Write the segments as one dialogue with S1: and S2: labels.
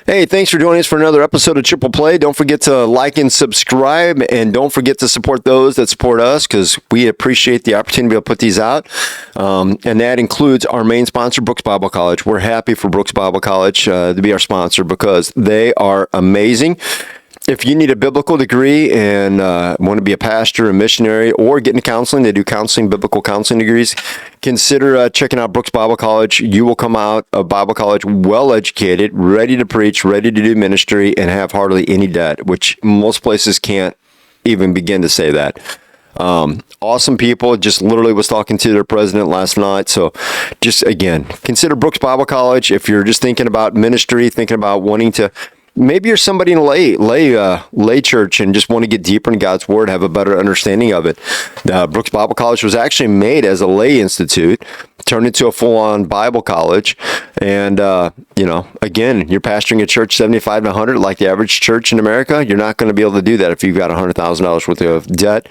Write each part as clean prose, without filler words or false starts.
S1: Hey, thanks for joining us for another episode of Triple Play. Don't forget to like and subscribe, and don't forget to support those that support us, because we appreciate the opportunity to be able to put these out. And that includes our main sponsor, Brookes Bible College. We're happy for Brookes Bible College to be our sponsor because they are amazing. If you need a biblical degree and want to be a pastor, a missionary, or get into counseling, they do counseling, biblical counseling degrees, consider checking out Brookes Bible College. You will come out of Bible college well-educated, ready to preach, ready to do ministry, and have hardly any debt, which most places can't even begin to say that. Awesome people. Just literally was talking to their president last night. So just, again, consider Brookes Bible College. If you're just thinking about ministry, thinking about wanting to, maybe you're somebody in a lay church and just want to get deeper in God's Word, have a better understanding of it. Brookes Bible College was actually made as a lay institute, turned into a full-on Bible college. And, again, you're pastoring a church 75 to 100, like the average church in America. You're not going to be able to do that if you've got $100,000 worth of debt.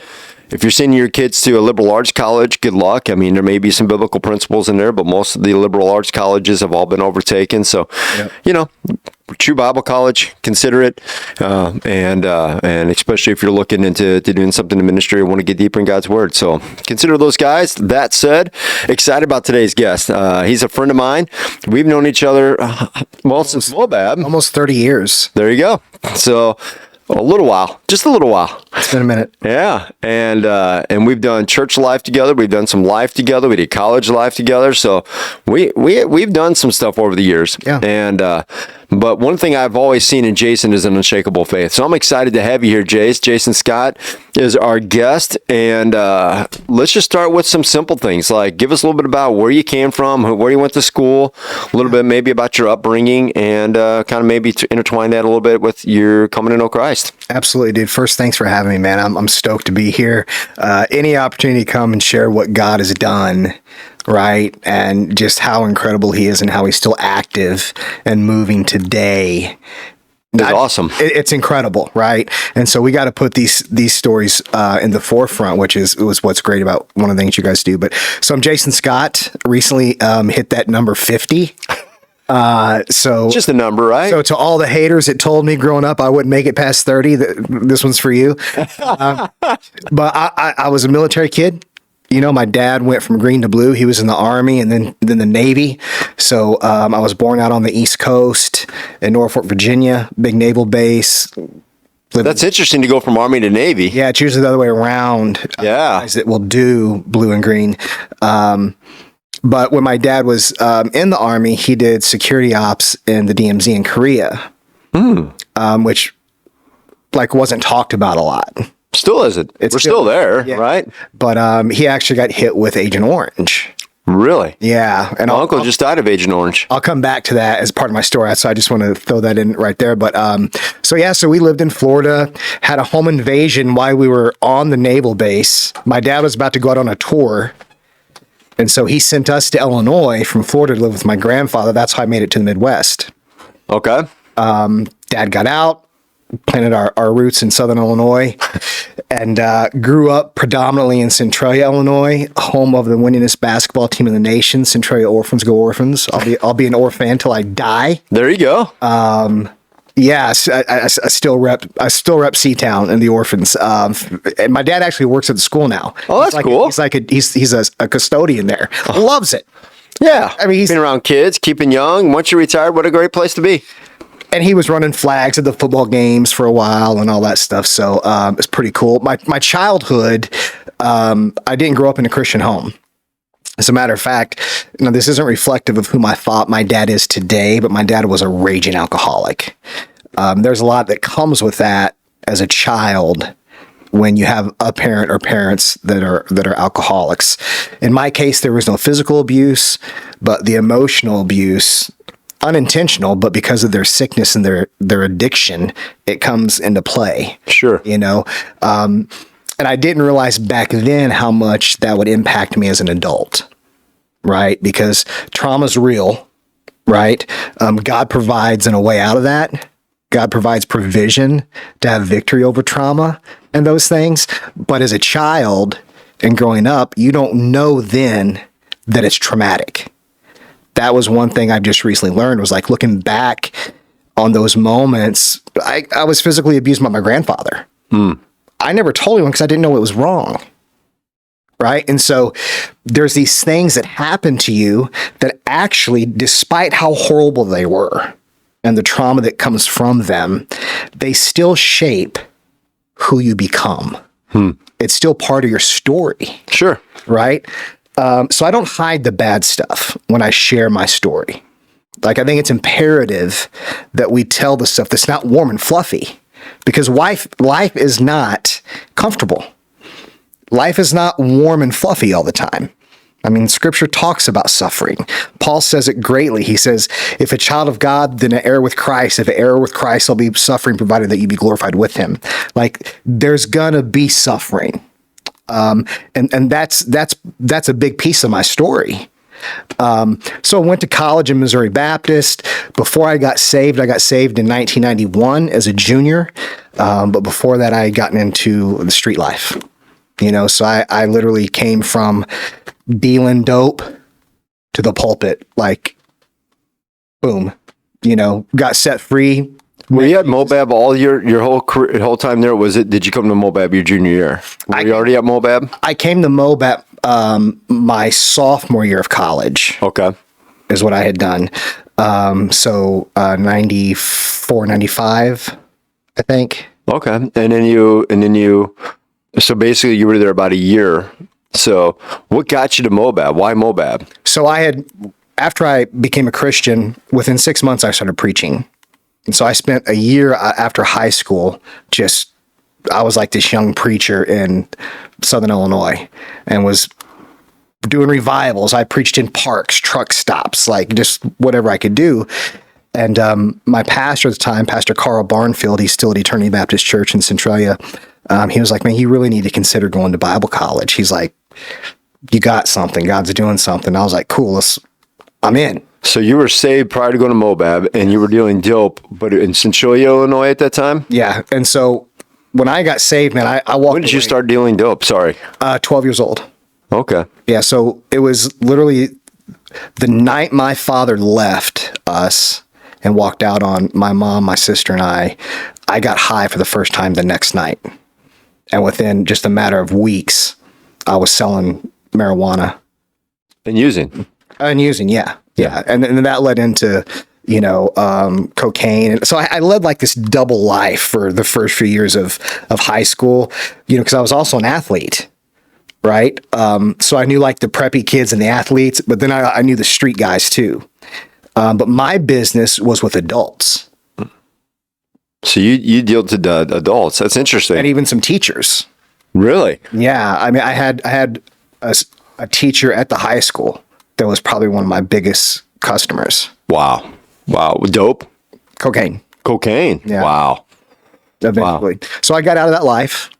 S1: If you're sending your kids to a liberal arts college, good luck. I mean, there may be some biblical principles in there, but most of the liberal arts colleges have all been overtaken. So, true Bible college, consider it. And especially if you're looking into doing something in ministry or want to get deeper in God's Word. So consider those guys. That said, excited about today's guest. He's a friend of mine. We've known each other, since Moabab.
S2: Almost 30 years.
S1: There you go. So just a little while.
S2: It's been a minute.
S1: Yeah, and we've done church life together. We've done some life together. We did college life together. So we've done some stuff over the years.
S2: Yeah.
S1: And but one thing I've always seen in Jason is an unshakable faith. So I'm excited to have you here, Jace. Jason Scott is our guest, and let's just start with some simple things. Like, give us a little bit about where you came from, where you went to school, a little bit maybe about your upbringing, and kind of maybe to intertwine that a little bit with your coming to know Christ.
S2: Absolutely, dude. First, thanks for having me, man. I'm stoked to be here. Any opportunity to come and share what God has done, right? And just how incredible He is and how He's still active and moving today.
S1: It's awesome.
S2: It's incredible, right? And so we got to put these stories in the forefront, which was what's great about one of the things you guys do. But so I'm Jason Scott. Recently hit that number 50. So
S1: just a number, right?
S2: So to all the haters that told me growing up I wouldn't make it past 30, this one's for you. But I was a military kid. My dad went from green to blue. He was in the Army and then the Navy. So I was born out on the East Coast in Norfolk, Virginia, big naval base.
S1: That's interesting to go from Army to Navy.
S2: Yeah, it's usually the other way around.
S1: Yeah.
S2: Guys that will do blue and green. But when my dad was in the Army, he did security ops in the DMZ in Korea, which wasn't talked about a lot.
S1: Still isn't. We're still there, yeah. Right?
S2: But he actually got hit with Agent Orange.
S1: Really?
S2: Yeah. And
S1: my uncle just died of Agent Orange.
S2: I'll come back to that as part of my story, so I just want to throw that in right there. But so we lived in Florida, had a home invasion while we were on the naval base. My dad was about to go out on a tour. And so he sent us to Illinois from Florida to live with my grandfather. That's how I made it to the Midwest.
S1: Okay.
S2: Dad got out, planted our roots in Southern Illinois, and grew up predominantly in Centralia, Illinois, home of the winningest basketball team in the nation. Centralia Orphans go Orphans. I'll be an Orphan until I die.
S1: There you go.
S2: Yes, I still rep C-Town and the Orphans. And my dad actually works at the school now.
S1: Oh, that's cool.
S2: He's a custodian there. Loves it.
S1: Yeah.
S2: I mean, he's
S1: been around kids, keeping young. Once you're retired, what a great place to be.
S2: And he was running flags at the football games for a while and all that stuff. So it's pretty cool. My childhood, I didn't grow up in a Christian home. As a matter of fact, this isn't reflective of whom I thought my dad is today, but my dad was a raging alcoholic. There's a lot that comes with that as a child when you have a parent or parents that are alcoholics. In my case, there was no physical abuse, but the emotional abuse, unintentional, but because of their sickness and their addiction, it comes into play.
S1: Sure.
S2: And I didn't realize back then how much that would impact me as an adult, right? Because trauma's real, right? God provides a way out of that. God provides provision to have victory over trauma and those things. But as a child and growing up, you don't know then that it's traumatic. That was one thing I've just recently learned, was like looking back on those moments, I was physically abused by my grandfather. I never told anyone because I didn't know it was wrong. Right. And so there's these things that happen to you that actually, despite how horrible they were and the trauma that comes from them, they still shape who you become. It's still part of your story.
S1: Sure.
S2: Right. So I don't hide the bad stuff when I share my story. Like, I think it's imperative that we tell the stuff that's not warm and fluffy, because life is not comfortable. Life is not warm and fluffy all the time. I mean, Scripture talks about suffering. Paul says it greatly. He says, if a child of God, then an heir with Christ. If an heir with Christ, there'll be suffering, provided that you be glorified with him. Like, there's gonna be suffering. And that's a big piece of my story. So I went to college in Missouri Baptist. Before I got saved in 1991 as a junior. But before that, I had gotten into the street life. So I literally came from dealing dope to the pulpit, like, boom, got set free.
S1: Were you at Mobab all your whole time there? Did you come to Mobab your junior year? Were you already at Mobab?
S2: I came to Mobab my sophomore year of college. Okay. Is what I had done. So 94, 95, I think. Okay.
S1: And then you so basically you were there about a year. So what got you to Mobab? Why Mobab?
S2: So after I became a Christian, within 6 months, I started preaching. And so I spent a year after high school, I was like this young preacher in Southern Illinois and was doing revivals. I preached in parks, truck stops, like just whatever I could do. And my pastor at the time, Pastor Carl Barnfield, he's still at Eternity Baptist Church in Centralia. He was like, man, you really need to consider going to Bible college. He's like, you got something. God's doing something. I was like, cool, I'm in.
S1: So you were saved prior to going to Mobab, and you were dealing dope, but in Centralia, Illinois at that time?
S2: Yeah. And so when I got saved, man, I walked
S1: When did you start dealing dope? Sorry.
S2: 12 years old.
S1: Okay.
S2: Yeah. So it was literally the night my father left us and walked out on my mom, my sister, and I got high for the first time the next night. And within just a matter of weeks, I was selling marijuana.
S1: And using.
S2: Yeah. And then that led into, cocaine. And so I led like this double life for the first few years of high school, because I was also an athlete, right? So I knew like the preppy kids and the athletes, but then I knew the street guys too. But my business was with adults.
S1: So you deal to adults. That's interesting.
S2: And even some teachers.
S1: Really?
S2: Yeah. I mean, I had a teacher at the high school that was probably one of my biggest customers.
S1: Wow. Dope?
S2: Cocaine.
S1: Yeah. Wow.
S2: Eventually. Wow. So I got out of that life.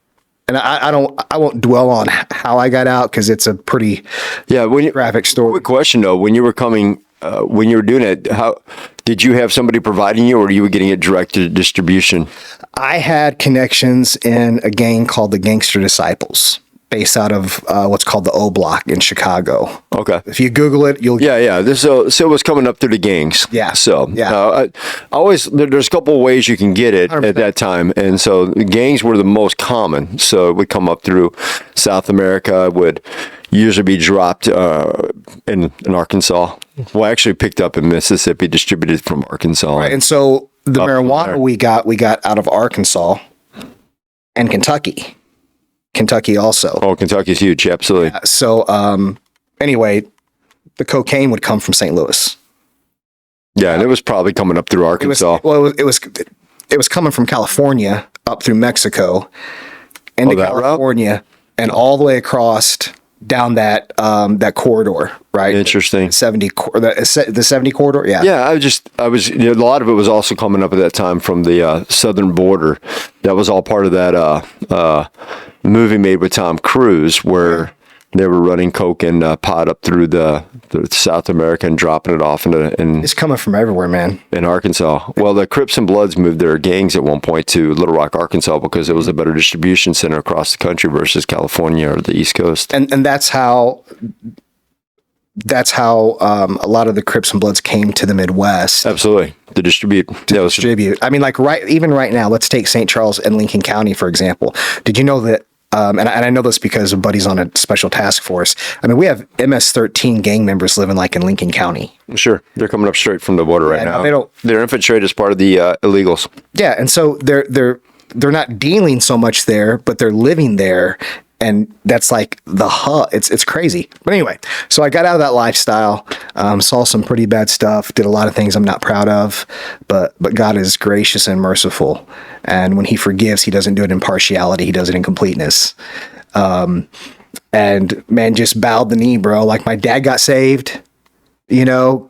S2: And I won't dwell on how I got out because it's a pretty graphic story.
S1: Quick question though, when you were doing it, how did you have somebody providing you, or you were getting it direct to distribution?
S2: I had connections in a gang called the Gangster Disciples, based out of what's called the O Block in Chicago. Okay. If you Google it, you'll
S1: So it was coming up through the gangs.
S2: Yeah.
S1: So I always there's a couple of ways you can get it 100%. At that time, and so the gangs were the most common. So it would come up through South America. It would usually be dropped in Arkansas. Well, actually picked up in Mississippi, distributed from Arkansas.
S2: Right. And so the marijuana we got out of Arkansas and Kentucky. Kentucky also.
S1: Oh, Kentucky's huge. Absolutely.
S2: Yeah, so anyway, the cocaine would come from St. Louis.
S1: Yeah, and it was probably coming up through Arkansas.
S2: It was coming from California up through Mexico into California route? And all the way across down that corridor, right?
S1: Interesting.
S2: The 70 corridor, yeah.
S1: Yeah, I was a lot of it was also coming up at that time from the southern border. That was all part of that movie made with Tom Cruise where they were running coke and pot up through the South America and dropping it off
S2: it's coming from everywhere, man.
S1: In Arkansas. Well, the Crips and Bloods moved their gangs at one point to Little Rock, Arkansas, because it was a better distribution center across the country versus California or the East Coast.
S2: And that's how that's how a lot of the Crips and Bloods came to the Midwest.
S1: Absolutely. To distribute.
S2: Distribute. I mean, like even right now, let's take St. Charles and Lincoln County, for example. Did you know that, and I know this because a buddy's on a special task force. I mean, we have MS-13 gang members living like in Lincoln County.
S1: Sure. They're coming up straight from the border right now. They're infiltrated as part of the illegals.
S2: Yeah. And so they're not dealing so much there, but they're living there. And that's like the hub. It's crazy. But anyway, so I got out of that lifestyle, saw some pretty bad stuff, did a lot of things I'm not proud of, but God is gracious and merciful. And when he forgives, he doesn't do it in partiality. He does it in completeness. And man, just bowed the knee, bro. Like my dad got saved, no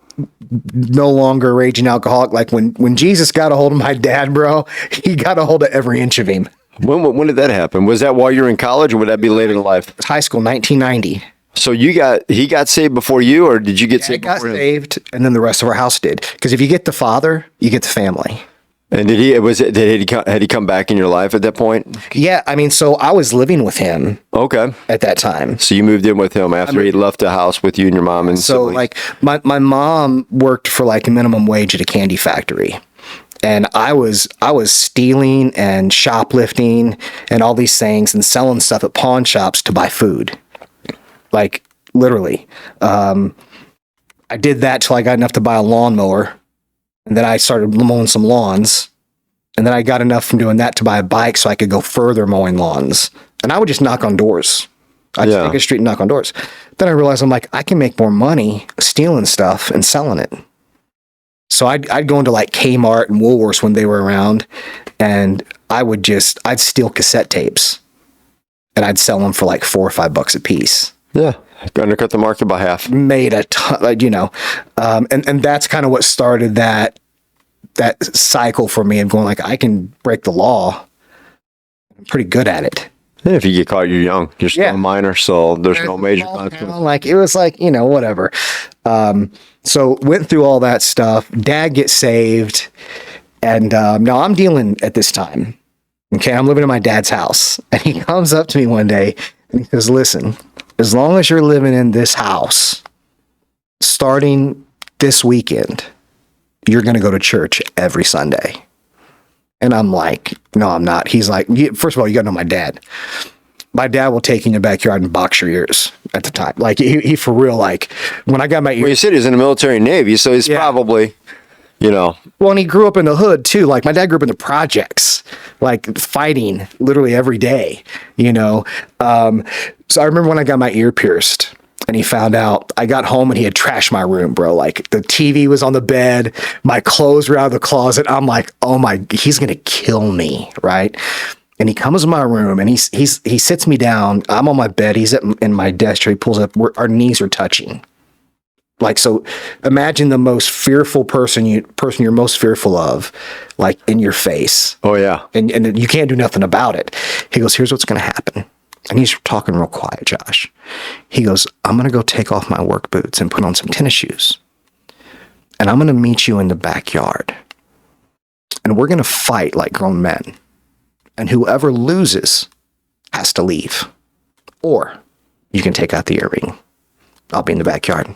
S2: longer a raging alcoholic. Like when Jesus got a hold of my dad, bro, he got a hold of every inch of him.
S1: When did that happen? Was that while you were in college, or would that be later in life?
S2: High school, 1990.
S1: So he got saved before you, or did you get saved before him?
S2: I got saved, and then the rest of our house did. Because if you get the father, you get the family.
S1: And had he come back in your life at that point?
S2: Yeah, I mean, so I was living with him.
S1: Okay.
S2: At that time.
S1: So you moved in with him after he left the house with you and your mom and
S2: so
S1: siblings.
S2: like my mom worked for like a minimum wage at a candy factory. And I was stealing and shoplifting and all these things and selling stuff at pawn shops to buy food. Like literally. I did that till I got enough to buy a lawnmower. And then I started mowing some lawns. And then I got enough from doing that to buy a bike so I could go further mowing lawns. And I would just knock on doors. I'd just take a street and knock on doors. Then I realized I'm like, I can make more money stealing stuff and selling it. So I'd go into like Kmart and Woolworths when they were around, and I'd steal cassette tapes, and I'd sell them for like $4 or $5 a piece.
S1: Yeah, undercut the market by half.
S2: Made a ton, and that's kind of what started that cycle for me of going like, I can break the law. I'm pretty good at it.
S1: Yeah, if you get caught, you're young. You're still a minor, so there's no major consequence.
S2: Like it was like whatever. So went through all that stuff. Dad gets saved, and now I'm dealing at this time. Okay, I'm living in my dad's house, and he comes up to me one day and he says, "Listen, as long as you're living in this house, starting this weekend, you're going to go to church every Sunday." And I'm like, "No, I'm not." He's like, "First of all, you got to know my dad. My dad will take you in the backyard and box your ears at the time." Like he for real, like when I got my ears.
S1: Well, you said he was in the military Navy, so he's probably, Well,
S2: and he grew up in the hood too. Like my dad grew up in the projects, like fighting literally every day, So I remember when I got my ear pierced and he found out. I got home and he had trashed my room, bro. Like the TV was on the bed, my clothes were out of the closet. I'm like, oh my, he's going to kill me. Right. And he comes in my room and he sits me down. I'm on my bed. He's in my desk chair. He pulls up. Our knees are touching. Like, so imagine the most fearful person you're most fearful of, like in your face.
S1: Oh yeah.
S2: And you can't do nothing about it. He goes, "Here's what's going to happen." And he's talking real quiet, Josh. He goes, "I'm going to go take off my work boots and put on some tennis shoes. And I'm going to meet you in the backyard. And we're going to fight like grown men. And whoever loses has to leave. Or you can take out the earring. I'll be in the backyard."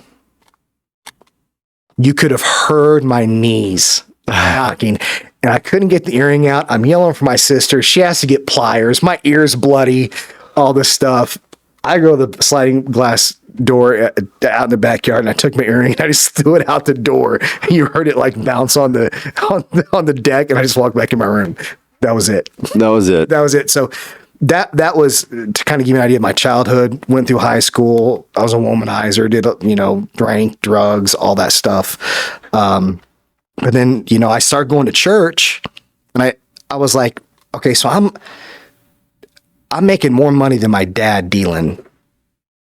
S2: You could have heard my knees knocking, and I couldn't get the earring out. I'm yelling for my sister. She has to get pliers. My ear's bloody, all this stuff. I go to the sliding glass door out in the backyard, and I took my earring and I just threw it out the door. And you heard it like bounce on the deck, and I just walked back in my room. That was it.
S1: That was it.
S2: So that was to kind of give you an idea of my childhood. Went through high school. I was a womanizer, did, drank, drugs, all that stuff. But then, I started going to church, and I was like, okay, so I'm making more money than my dad dealing,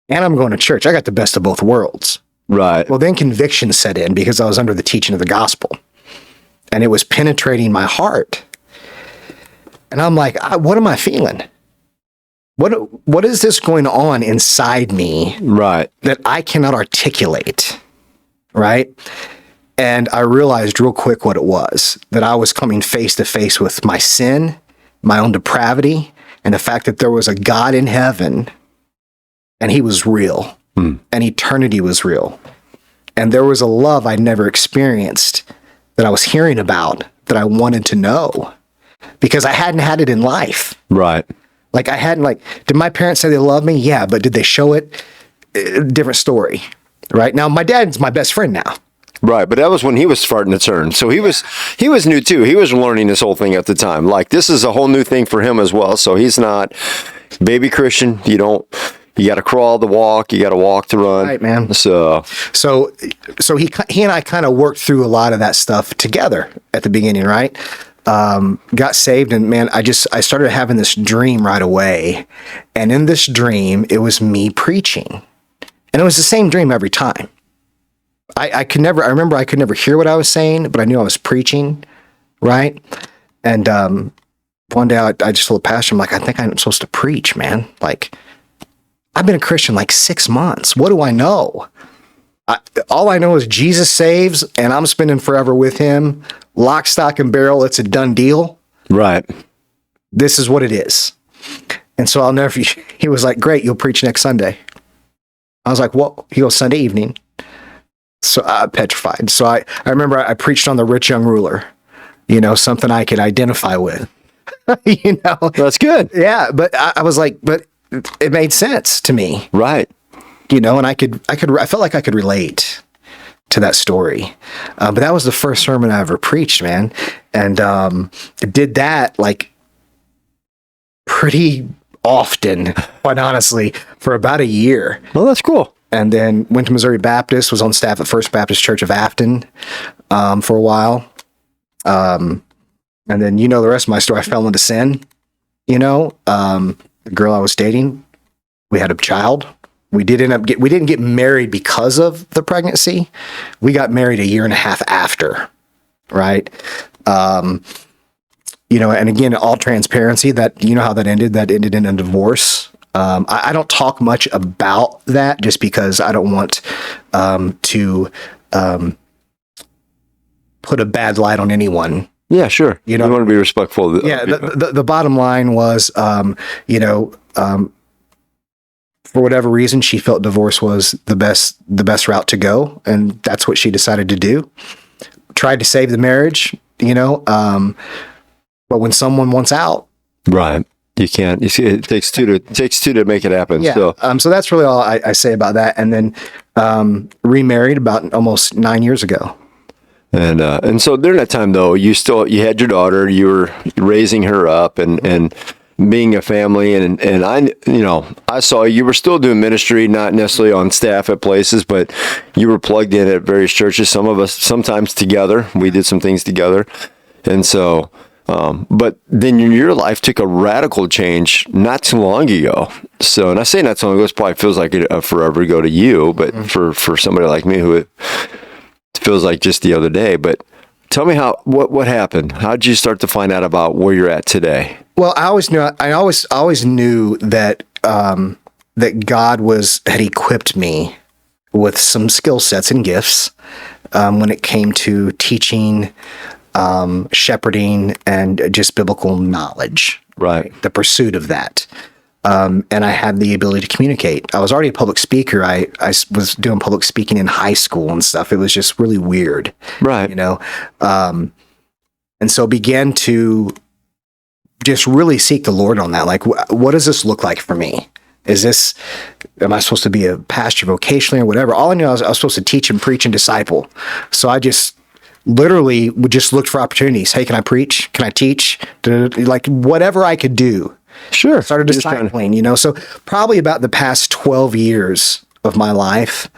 S2: and I'm going to church. I got the best of both worlds.
S1: Right.
S2: Well, then conviction set in because I was under the teaching of the gospel, and it was penetrating my heart. And I'm like, what am I feeling? What is this going on inside me?
S1: Right.
S2: That I cannot articulate. Right. And I realized real quick what it was, that I was coming face to face with my sin, my own depravity, and the fact that there was a God in heaven and he was real. and eternity was real. And there was a love I'd never experienced that I was hearing about that I wanted to know because I hadn't had it in life.
S1: Right.
S2: Like I hadn't did my parents say they loved me? Yeah, but did they show it? Different story. Right. Now my dad's my best friend now.
S1: Right, but that was when he was starting to turn. So he was new too. He was learning this whole thing at the time. Like this is a whole new thing for him as well. So he's not baby Christian. You got to crawl to walk. You got to walk to run.
S2: Right, man.
S1: So
S2: he and I kind of worked through a lot of that stuff together at the beginning, right? Got saved, and man, I started having this dream right away. And in this dream, it was me preaching. And it was the same dream every time. I remember I could never hear what I was saying, but I knew I was preaching, right? And one day I just told the pastor, I'm like, I think I'm supposed to preach, man. Like, I've been a Christian like 6 months. What do I know? All I know is Jesus saves, and I'm spending forever with him. Lock, stock, and barrel, it's a done deal.
S1: Right.
S2: This is what it is. And so I'll never forget, he was like, great, you'll preach next Sunday. I was like, well, he goes, Sunday evening. So petrified. So I remember I preached on the rich young ruler, something I could identify with,
S1: That's good.
S2: Yeah. But I was like, but it made sense to me.
S1: Right.
S2: And I felt like I could relate to that story. But that was the first sermon I ever preached, man. And did that like pretty often, quite honestly, for about a year.
S1: Well, that's cool.
S2: And then went to Missouri Baptist, was on staff at First Baptist Church of Afton for a while. And then the rest of my story. I fell into sin. The girl I was dating, we had a child. We didn't get married because of the pregnancy. We got married a year and a half after, right? And again, all transparency, that how that ended. That ended in a divorce. I don't talk much about that just because I don't want to put a bad light on anyone.
S1: Yeah, sure. You want to be respectful.
S2: The bottom line was, for whatever reason, she felt divorce was the best route to go, and that's what she decided to do. Tried to save the marriage, but when someone wants out,
S1: right. You can't. You see, it takes two to make it happen.
S2: Yeah. So that's really all I say about that. And then remarried about almost 9 years ago.
S1: And so during that time though, you had your daughter. You were raising her up and being a family. And I saw you were still doing ministry, not necessarily on staff at places, but you were plugged in at various churches. Some of us sometimes together. We did some things together, and so. But then your life took a radical change not too long ago. So, and I say not too long ago, it probably feels like a forever ago to you, but for somebody like me who it feels like just the other day. But tell me what happened? How did you start to find out about where you're at today?
S2: Well, I always knew that that God had equipped me with some skill sets and gifts when it came to teaching, shepherding, and just biblical knowledge.
S1: Right.
S2: The pursuit of that. And I had the ability to communicate. I was already a public speaker. I was doing public speaking in high school and stuff. It was just really weird.
S1: Right.
S2: And so began to just really seek the Lord on that. Like, what does this look like for me? Am I supposed to be a pastor vocationally or whatever? All I knew I was supposed to teach and preach and disciple. So I just literally would just look for opportunities. Hey, can I preach? Can I teach? Like whatever I could do.
S1: Sure.
S2: Started discipling, So probably about the past 12 years of my life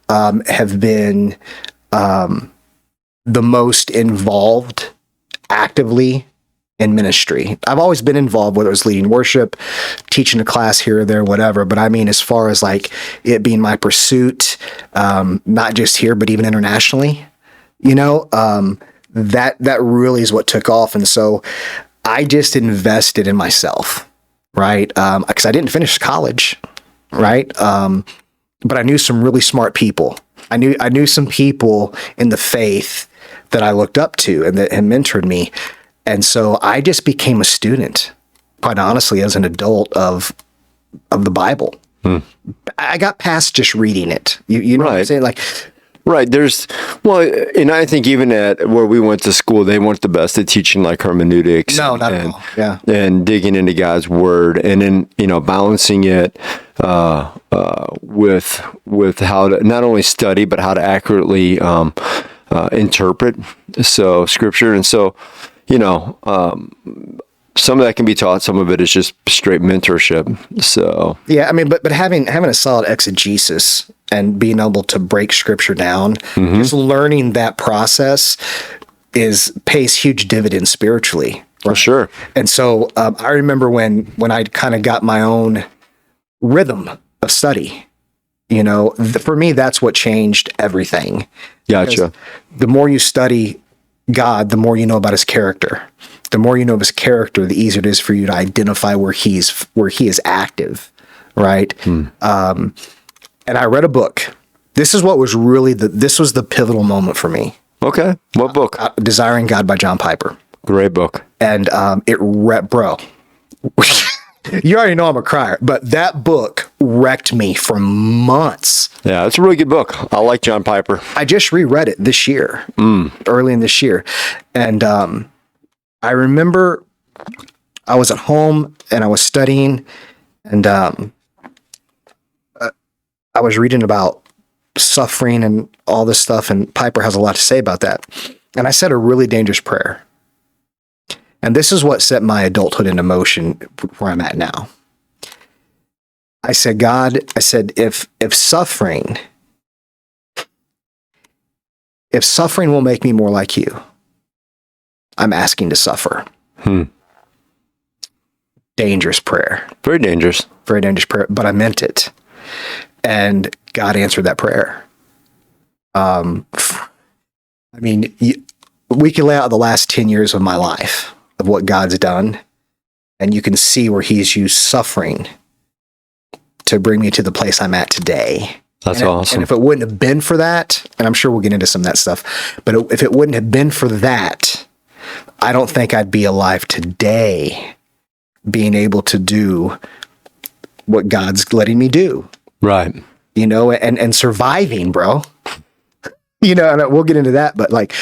S2: have been the most involved actively in ministry. I've always been involved, whether it was leading worship, teaching a class here or there, whatever. But I mean, as far as like it being my pursuit, not just here, but even internationally, that really is what took off. And so I just invested in myself, right? Because I didn't finish college, right? But I knew some really smart people. I knew some people in the faith that I looked up to and that had mentored me. And so I just became a student, quite honestly, as an adult of the Bible. I got past just reading it. You know what I'm
S1: Right.
S2: saying? Like,
S1: Right. And I think even at where we went to school, they weren't the best at teaching like hermeneutics.
S2: no, not at
S1: and,
S2: all. Yeah.
S1: and digging into God's word, and then balancing it with how to not only study but how to accurately interpret scripture. And so, some of that can be taught. Some of it is just straight mentorship. So
S2: Yeah, I mean, but having a solid exegesis and being able to break scripture down, just learning that process pays huge dividends spiritually.
S1: for sure.
S2: And so I remember when I kind of got my own rhythm of study. For me, that's what changed everything.
S1: Gotcha.
S2: The more you study God, the more you know about his character. The more you know of his character, the easier it is for you to identify where he is active, right? And I read a book. This is what was really this was the pivotal moment for me.
S1: Okay. What book?
S2: Desiring God by John Piper.
S1: Great book.
S2: And bro, you already know I'm a crier, but that book wrecked me for months.
S1: Yeah, it's a really good book. I like John Piper.
S2: I just reread it this year, early in this year. And I remember I was at home and I was studying, and I was reading about suffering and all this stuff, and Piper has a lot to say about that. And I said a really dangerous prayer. And this is what set my adulthood into motion where I'm at now. I said, God, if suffering will make me more like you, I'm asking to suffer. Dangerous prayer.
S1: Very dangerous.
S2: Very dangerous prayer, but I meant it. And God answered that prayer. We can lay out the last 10 years of my life of what God's done, and you can see where he's used suffering to bring me to the place I'm at today.
S1: That's awesome.
S2: And if it wouldn't have been for that, and I'm sure we'll get into some of that stuff, but if it wouldn't have been for that, I don't think I'd be alive today, being able to do what God's letting me do.
S1: Right.
S2: And surviving, bro. And we'll get into that, but like,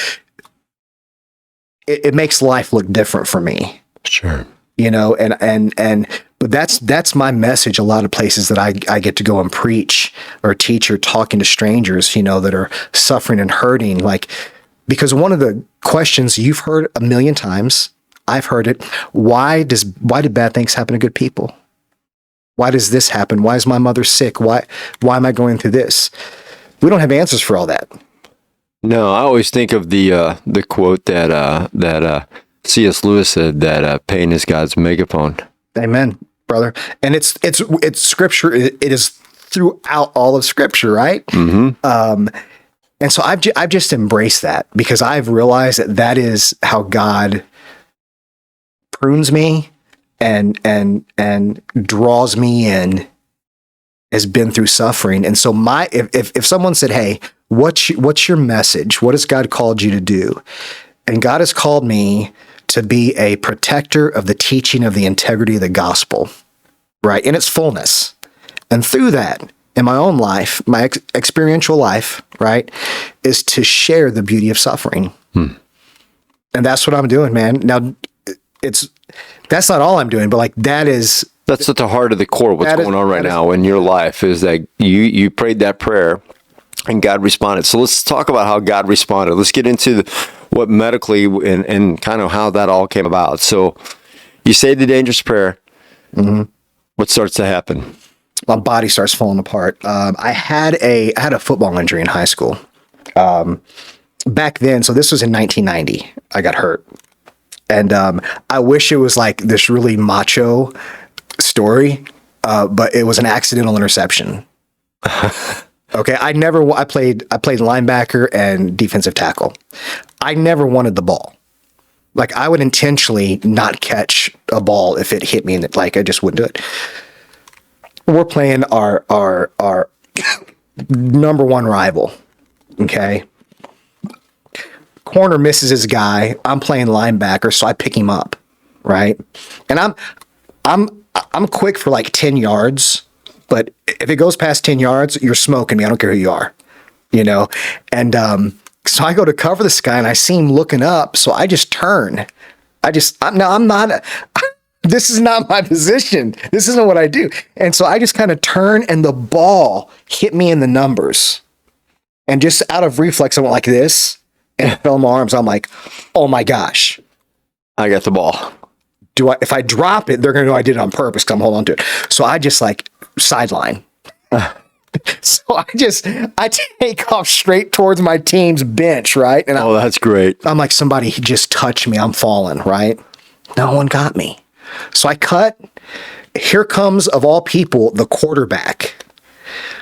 S2: it makes life look different for me.
S1: Sure.
S2: But that's my message. A lot of places that I get to go and preach or teach or talking to strangers, that are suffering and hurting, because one of the questions you've heard a million times, I've heard it. Why did bad things happen to good people? Why does this happen? Why is my mother sick? Why am I going through this? We don't have answers for all that.
S1: No, I always think of the quote that C.S. Lewis said, that pain is God's megaphone.
S2: Amen, brother. And it's scripture. It is throughout all of scripture, right?
S1: Mm-hmm.
S2: And so I've just embraced that, because I've realized that is how God prunes me and draws me in, has been through suffering. And so if someone said, hey, what's your message? What has God called you to do? And God has called me to be a protector of the teaching of the integrity of the gospel, right? In its fullness. And through that, in my own life, my experiential life, right, is to share the beauty of suffering. And that's what I'm doing, man. Now, that's not all I'm doing, but that's
S1: at the heart of the core. What's going on right now in your life is that you prayed that prayer and God responded. So let's talk about how God responded. Let's get into what medically and kind of how that all came about. So you say the dangerous prayer. Mm-hmm. What starts to happen?
S2: My body starts falling apart. I had a football injury in high school. Back then, so this was in 1990, I got hurt. And I wish it was like this really macho story, but it was an accidental interception. Okay, I played linebacker and defensive tackle. I never wanted the ball. Like, I would intentionally not catch a ball if it hit me, and I just wouldn't do it. We're playing our number one rival. Okay, corner misses his guy. I'm playing linebacker, so I pick him up, right? And I'm quick for like 10 yards but if it goes past 10 yards, you're smoking me. I don't care who you are, And so I go to cover this guy and I see him looking up. So I just turn. I'm not, this is not my position. This isn't what I do. And so I just kind of turn and the ball hit me in the numbers. And just out of reflex, I went like this and it fell in my arms. I'm like, oh my gosh.
S1: I got the ball.
S2: If I drop it, they're going to know I did it on purpose because I'm holding on to it. So I just sideline. So I take off straight towards my team's bench, right? And
S1: that's great.
S2: I'm like, somebody just touched me. I'm falling, right? No one got me. So I cut. Here comes, of all people, the quarterback.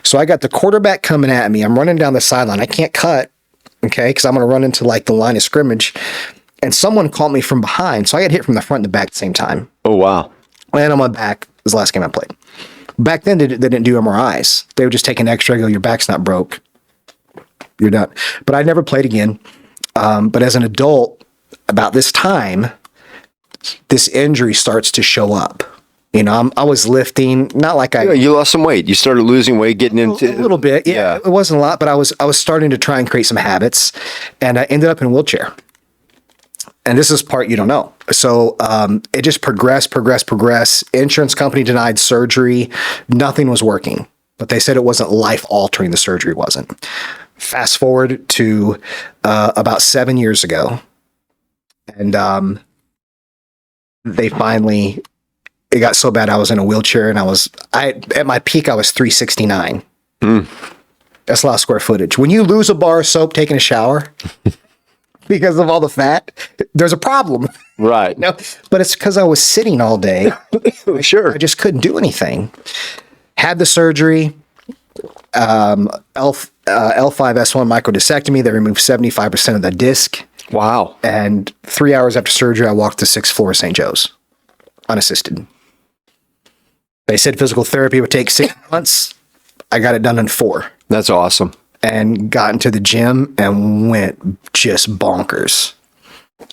S2: So I got the quarterback coming at me. I'm running down the sideline. I can't cut, okay, because I'm going to run into the line of scrimmage. And someone caught me from behind. So I got hit from the front and the back at the same time.
S1: Oh, wow.
S2: And on my back. It was the last game I played. Back then, they didn't do MRIs. They would just take an X-ray and go, your back's not broke. You're done. But I never played again. But as an adult, about this time, this injury starts to show up. I was lifting, not like
S1: you lost some weight. You started losing weight, getting into
S2: a little bit. Yeah, it wasn't a lot, but I was starting to try and create some habits, and I ended up in a wheelchair. And this is part you don't know. So it just progressed. Insurance company denied surgery. Nothing was working, but they said it wasn't life altering. The surgery wasn't. Fast forward to about 7 years ago, and they finally. It got so bad I was in a wheelchair, and at my peak I was 369. That's a lot of square footage. When you lose a bar of soap taking a shower because of all the fat, there's a problem.
S1: Right.
S2: No, but it's because I was sitting all day.
S1: Sure.
S2: I just couldn't do anything. Had the surgery, L5S1 microdiscectomy. They removed 75% of the disc.
S1: Wow.
S2: And 3 hours after surgery, I walked the 6th floor of St. Joe's, unassisted. They said physical therapy would take 6 months. I got it done in 4.
S1: That's awesome.
S2: And got into the gym and went just bonkers.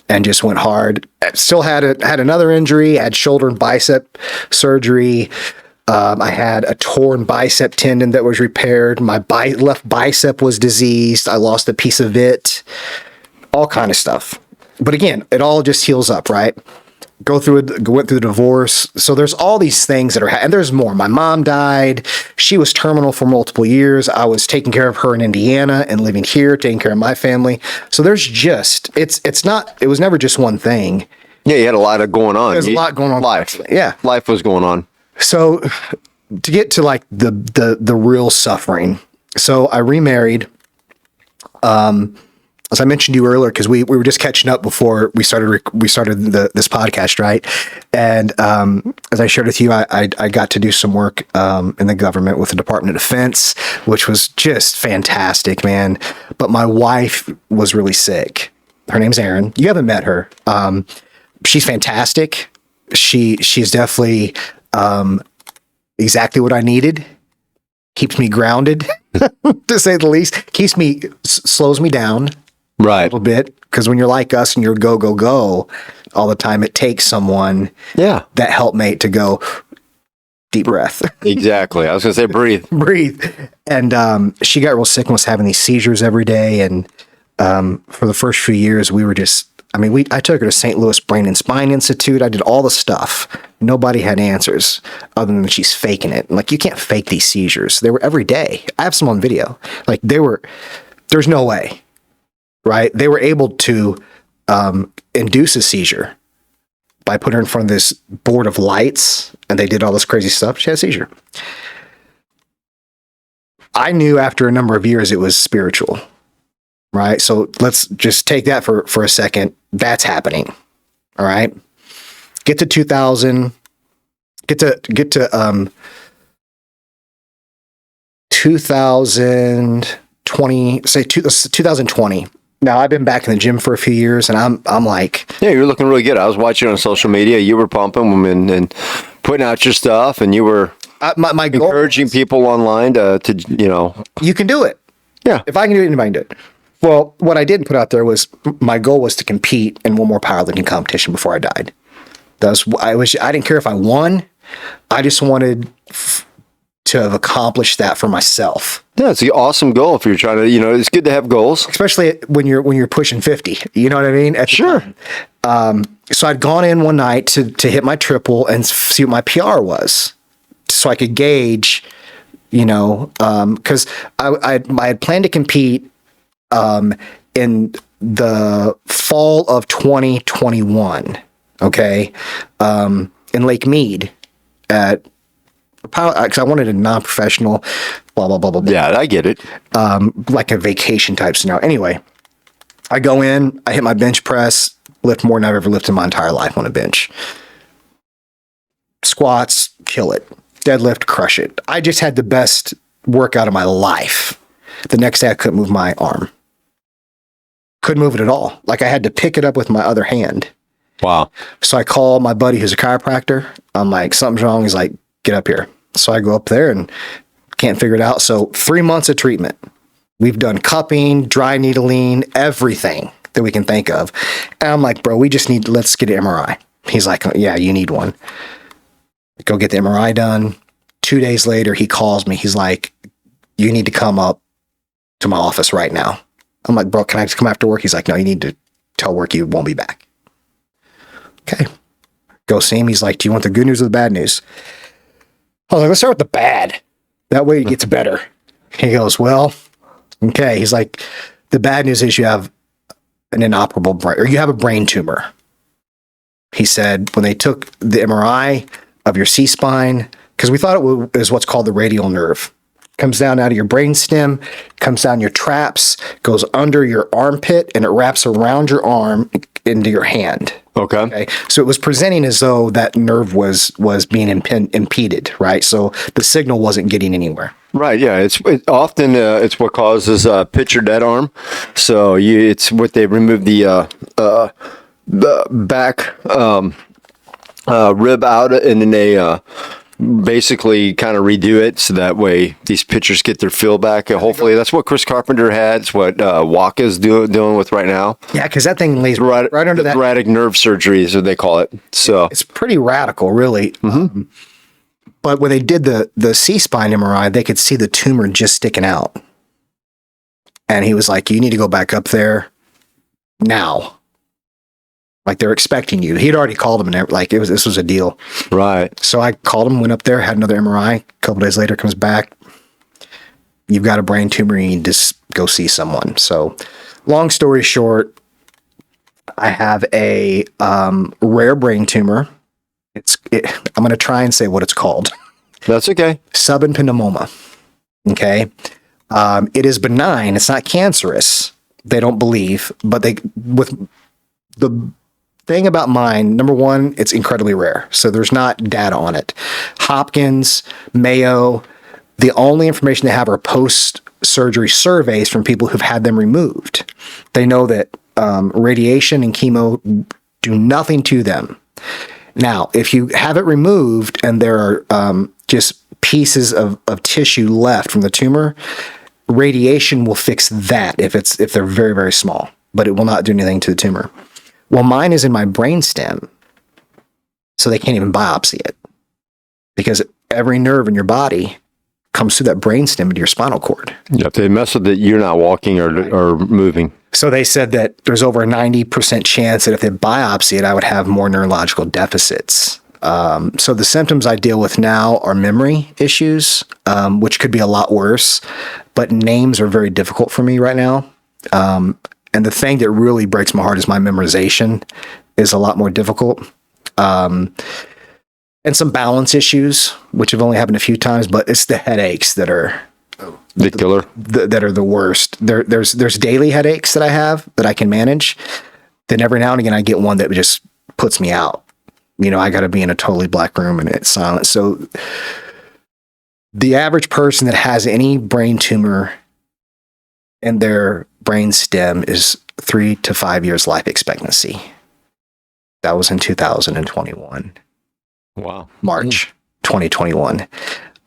S2: And just went hard. Still had another injury. Had shoulder and bicep surgery. I had a torn bicep tendon that was repaired. My left bicep was diseased. I lost a piece of it. All kind of stuff. But again, it all just heals up, right? Went through the divorce. So there's all these things that are, and there's more. My mom died. She was terminal for multiple years. I was taking care of her in Indiana and living here, taking care of my family. So there's just, it was never just one thing.
S1: Yeah, you had a lot of going on.
S2: There's a lot going on.
S1: Life.
S2: Yeah.
S1: Life was going on.
S2: So to get to the real suffering. So I remarried, as I mentioned to you earlier, because we were just catching up before we started this podcast, right? And as I shared with you, I got to do some work in the government with the Department of Defense, which was just fantastic, man. But my wife was really sick. Her name's Erin. You haven't met her. She's fantastic. She's definitely exactly what I needed. Keeps me grounded, to say the least. Slows me down.
S1: Right.
S2: A little bit, because when you're like us and you're go all the time, it takes someone that helpmate to go deep breath.
S1: Exactly. I was going to say breathe.
S2: And she got real sick and was having these seizures every day. And for the first few years, we were just, I took her to St. Louis Brain and Spine Institute. I did all the stuff. Nobody had answers other than she's faking it. Like, you can't fake these seizures. They were every day. I have some on video. Like, there's no way. Right? They were able to induce a seizure by putting her in front of this board of lights, and they did all this crazy stuff. She had a seizure. I knew after a number of years it was spiritual, right? So let's just take that for a second. That's happening. All right. Get to 2000. Get to 2020. Say 2020. Now, I've been back in the gym for a few years, and I'm like...
S1: Yeah, you're looking really good. I was watching on social media. You were pumping and putting out your stuff, and you were
S2: my goal
S1: encouraging people online to.
S2: You can do it.
S1: Yeah.
S2: If I can do it, anybody can do it. Well, what I didn't put out there was my goal was to compete in one more powerlifting competition before I died. I didn't care if I won. I just wanted to have accomplished that for myself.
S1: Yeah, it's an awesome goal if you're trying to, it's good to have goals.
S2: Especially when you're pushing 50. You know what I mean?
S1: Sure.
S2: So I'd gone in one night to hit my triple and see what my PR was, so I could gauge, because I had planned to compete in the fall of 2021. Okay, in Lake Mead at. Because I wanted a non-professional, blah, blah, blah, blah, blah.
S1: Yeah, I get it.
S2: Like a vacation type scenario. Anyway, I go in, I hit my bench press, lift more than I've ever lifted in my entire life on a bench. Squats, kill it. Deadlift, crush it. I just had the best workout of my life. The next day, I couldn't move my arm. Couldn't move it at all. Like I had to pick it up with my other hand.
S1: Wow.
S2: So I call my buddy who's a chiropractor. I'm like, something's wrong. He's like, get up here. So I go up there and can't figure it out. So 3 months of treatment. We've done cupping, dry needling, everything that we can think of. And I'm like, bro, let's get an MRI. He's like, yeah, you need one. Go get the MRI done. 2 days later, he calls me. He's like, you need to come up to my office right now. I'm like, bro, can I just come after work? He's like, no, you need to tell work you won't be back. Okay. Go see him. He's like, do you want the good news or the bad news? I was like, let's start with the bad. That way it gets better. He goes, well, okay. He's like, the bad news is you have an inoperable brain, or you have a brain tumor. He said, when they took the MRI of your C-spine, because we thought it was what's called the radial nerve. Comes down out of your brainstem, comes down your traps, goes under your armpit, and it wraps around your arm into your hand. Okay. So it was presenting as though that nerve was being impeded, right? So the signal wasn't getting anywhere.
S1: Right. Yeah. It's what causes pitcher dead arm. So it's what they remove the back rib out, and then they basically kind of redo it so that way these pitchers get their feel back. And hopefully that's what Chris Carpenter had. It's what Waka's dealing with right now.
S2: Yeah, because that thing lays right under that.
S1: Thoracic nerve surgery is what they call it. So
S2: it's pretty radical, really. Mm-hmm. But when they did the C-spine MRI, they could see the tumor just sticking out. And he was like, you need to go back up there now. Like they're expecting you. He'd already called him and this was a deal.
S1: Right.
S2: So I called him, went up there, had another MRI. A couple days later, comes back. You've got a brain tumor. You need to go see someone. So long story short, I have a rare brain tumor. I'm going to try and say what it's called.
S1: That's okay.
S2: Subempendymoma. Okay. It is benign. It's not cancerous. They don't believe, but the thing about mine, number one, it's incredibly rare. So there's not data on it. Hopkins, Mayo, the only information they have are post-surgery surveys from people who've had them removed. They know that radiation and chemo do nothing to them. Now, if you have it removed and there are just pieces of tissue left from the tumor, radiation will fix that if they're very, very small, but it will not do anything to the tumor. Well, mine is in my brainstem, so they can't even biopsy it because every nerve in your body comes through that brainstem into your spinal cord.
S1: Yeah, if they mess with it, you're not walking or moving.
S2: So they said that there's over a 90% chance that if they biopsy it, I would have more neurological deficits. So the symptoms I deal with now are memory issues, which could be a lot worse, but names are very difficult for me right now. And the thing that really breaks my heart is my memorization is a lot more difficult. And some balance issues, which have only happened a few times, but it's the headaches that are
S1: the killer.
S2: That are the worst. There's daily headaches that I have that I can manage. Then every now and again, I get one that just puts me out. I got to be in a totally black room and it's silent. So the average person that has any brain tumor in their brain stem is 3 to 5 years life expectancy. That was in 2021.
S1: Wow.
S2: March 2021.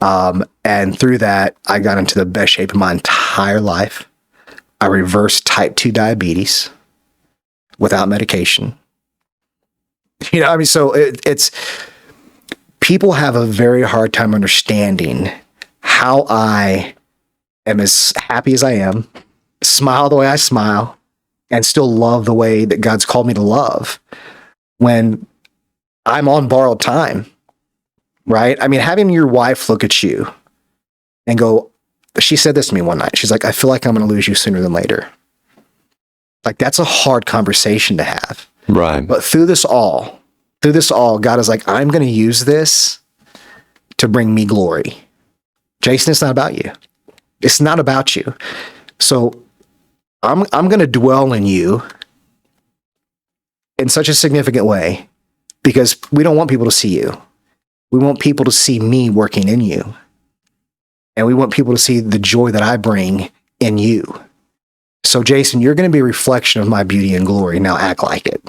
S2: And through that, I got into the best shape of my entire life. I reversed type 2 diabetes without medication. So it's people have a very hard time understanding how I am as happy as I am, smile the way I smile, and still love the way that God's called me to love when I'm on borrowed time, right? I mean, having your wife look at you and go, she said this to me one night. She's like, I feel like I'm going to lose you sooner than later. Like, that's a hard conversation to have.
S1: Right.
S2: But through this all, God is like, I'm going to use this to bring me glory. Jason, it's not about you. It's not about you. So I'm going to dwell in you in such a significant way because we don't want people to see you. We want people to see me working in you. And we want people to see the joy that I bring in you. So, Jason, you're going to be a reflection of my beauty and glory. Now act like it.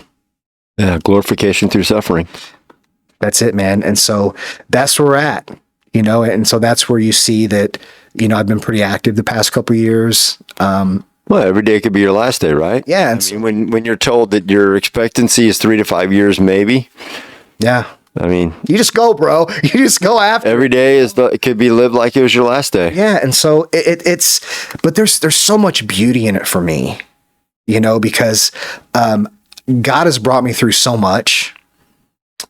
S1: Yeah, glorification through suffering.
S2: That's it, man. And so that's where we're at, and so that's where you see that, I've been pretty active the past couple of years.
S1: Well, every day could be your last day, right?
S2: Yeah.
S1: I mean, when you're told that your expectancy is 3 to 5 years, maybe.
S2: Yeah.
S1: I mean,
S2: you just go, bro. You just go after.
S1: Every day it could be lived like it was your last day.
S2: Yeah, and so but there's so much beauty in it for me, because God has brought me through so much,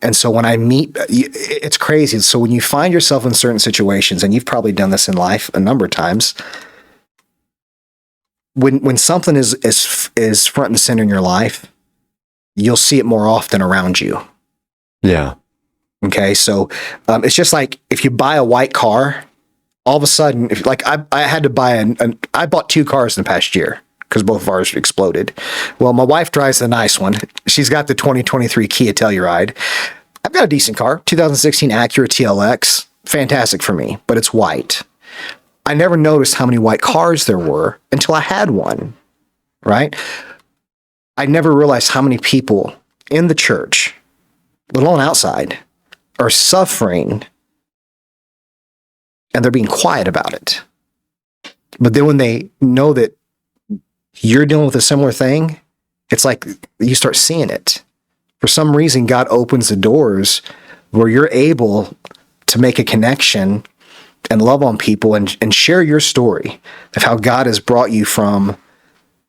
S2: and so when I meet, it's crazy. So when you find yourself in certain situations, and you've probably done this in life a number of times, when something is front and center in your life, you'll see it more often around you.
S1: Yeah.
S2: Okay, so it's just like if you buy a white car, all of a sudden, I had to buy I bought 2 cars in the past year because both of ours exploded. Well, my wife drives the nice one. She's got the 2023 Kia Telluride. I've got a decent car, 2016 Acura TLX, fantastic for me, but it's white. I never noticed how many white cars there were until I had one, right? I never realized how many people in the church, let alone outside, are suffering and they're being quiet about it. But then when they know that you're dealing with a similar thing, it's like you start seeing it. For some reason, God opens the doors where you're able to make a connection and love on people and share your story of how God has brought you from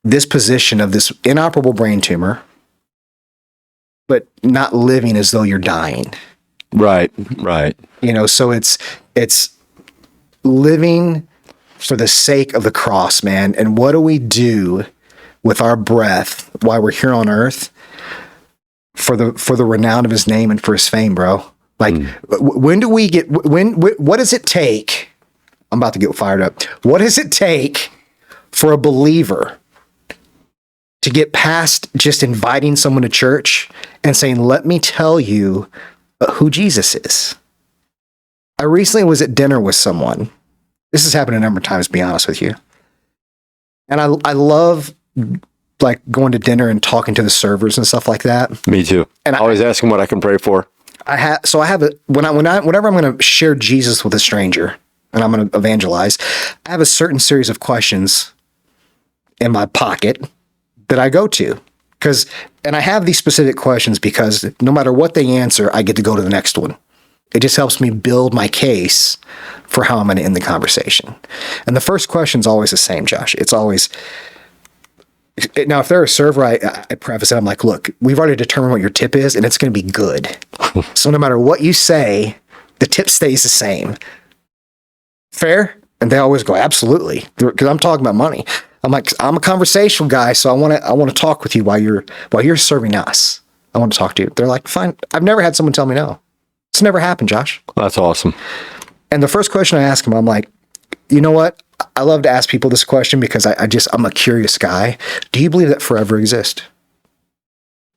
S2: this position of this inoperable brain tumor, but not living as though you're dying.
S1: Right.
S2: So it's living for the sake of the cross, man. And what do we do with our breath while we're here on earth for the renown of his name and for his fame, bro? Like, when do we get, what does it take? I'm about to get fired up. What does it take for a believer to get past just inviting someone to church and saying, let me tell you who Jesus is? I recently was at dinner with someone. This has happened a number of times, to be honest with you. And I love like going to dinner and talking to the servers and stuff like that.
S1: Me too. And I always ask them what I can pray for. Whenever I'm going to share Jesus with a stranger and I'm going to evangelize, I have a certain series of questions in my pocket that I go to. And I have these specific questions because no matter what they answer, I get to go to the next one. It just helps me build my case for how I'm going to end the conversation. And the first question is always the same, Josh. It's always, now if they're a server, I preface it, I'm like, look, we've already determined what your tip is and it's going to be good. So no matter what you say, the tip stays the same. Fair? And they always go, absolutely. Because I'm talking about money. I'm like, I'm a conversational guy, so I want to talk with you while you're serving us. I want to talk to you. They're like, fine. I've never had someone tell me no. It's never happened, Josh. That's awesome.
S2: And the first question I ask them, I'm like, you know what? I love to ask people this question because I'm a curious guy. Do you believe that forever exists?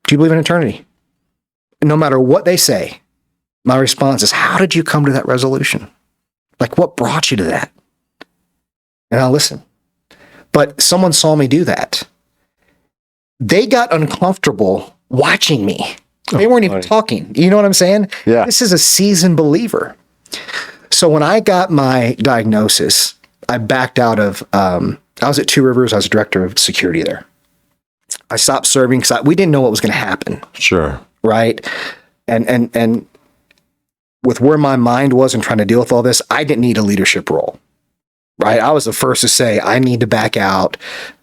S2: Do you believe in eternity? And no matter what they say, my response is, how did you come to that resolution? Like, what brought you to that? And I'll listen. But someone saw me do that. They got uncomfortable watching me. They weren't even talking. You know what I'm saying?
S1: Yeah.
S2: This is a seasoned believer. So when I got my diagnosis, I backed out of, I was at Two Rivers. I was director of security there. I stopped serving because we didn't know what was going to happen.
S1: Sure.
S2: Right. And with where my mind was and trying to deal with all this, I didn't need a leadership role, right? I was the first to say, I need to back out.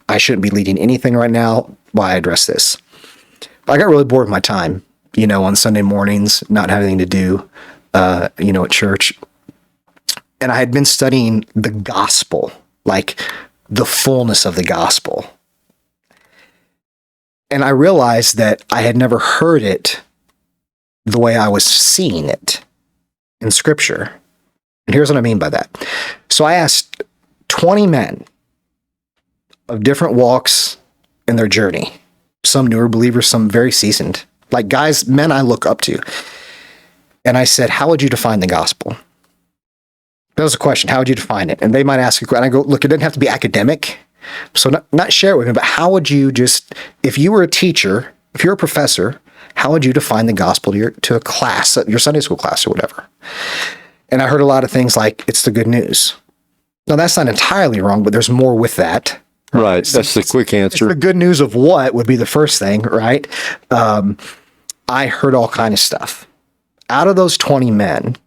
S2: I shouldn't be leading anything right now while I address this. But I got really bored with my time, on Sunday mornings, not having anything to do, at church. And I had been studying the gospel, like the fullness of the gospel. And I realized that I had never heard it the way I was seeing it in Scripture. And here's what I mean by that. So I asked 20 men of different walks in their journey, some newer believers, some very seasoned, like men I look up to. And I said, how would you define the gospel? That was a question. How would you define it? And they might ask a question. And I go, look, it doesn't have to be academic. So not share it with me, but how would you if you were a teacher, if you're a professor, how would you define the gospel to a class, your Sunday school class or whatever? And I heard a lot of things like, it's the good news. Now, that's not entirely wrong, but there's more with that.
S1: Right. That's the quick answer.
S2: It's the good news of what would be the first thing, right? I heard all kind of stuff. Out of those 20 men,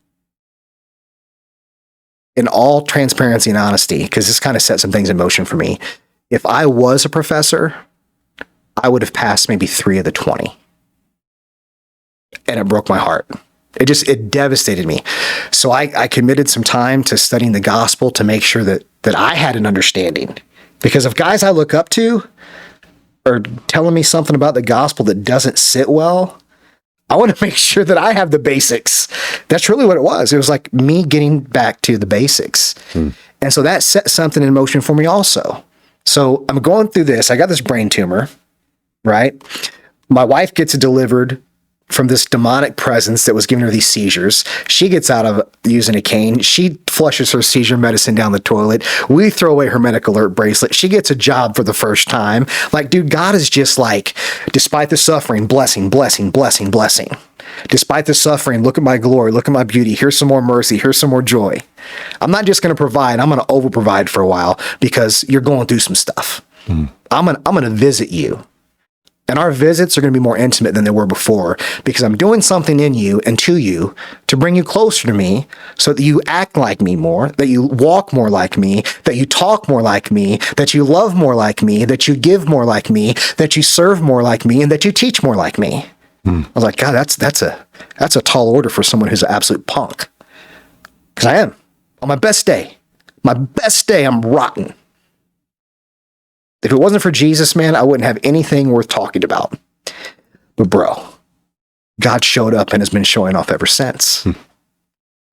S2: in all transparency and honesty, because this kind of set some things in motion for me, if I was a professor, I would have passed maybe 3 of the 20. And it broke my heart. It devastated me. So I committed some time to studying the gospel to make sure that I had an understanding. Because if guys I look up to are telling me something about the gospel that doesn't sit well, I want to make sure that I have the basics. That's really what it was. It was like me getting back to the basics. And so that set something in motion for me also. So I'm going through this. I got this brain tumor, right? My wife gets delivered from this demonic presence that was giving her these seizures. She gets out of using a cane. She flushes her seizure medicine down the toilet. We throw away her medical alert bracelet. She gets a job for the first time. Like, dude, God is just like, despite the suffering, blessing, blessing, blessing, blessing. Despite the suffering, look at my glory, look at my beauty. Here's some more mercy. Here's some more joy. I'm not just going to provide. I'm going to over provide for a while because you're going through some stuff. I'm going to visit you. And our visits are going to be more intimate than they were before because I'm doing something in you and to you to bring you closer to me so that you act like me more, that you walk more like me, that you talk more like me, that you love more like me, that you give more like me, that you serve more like me, and that you teach more like me. I was like, God, that's a tall order for someone who's an absolute punk. Because I am. On my best day, I'm rotten. If it wasn't for Jesus, man, I wouldn't have anything worth talking about. But bro, God showed up and has been showing off ever since.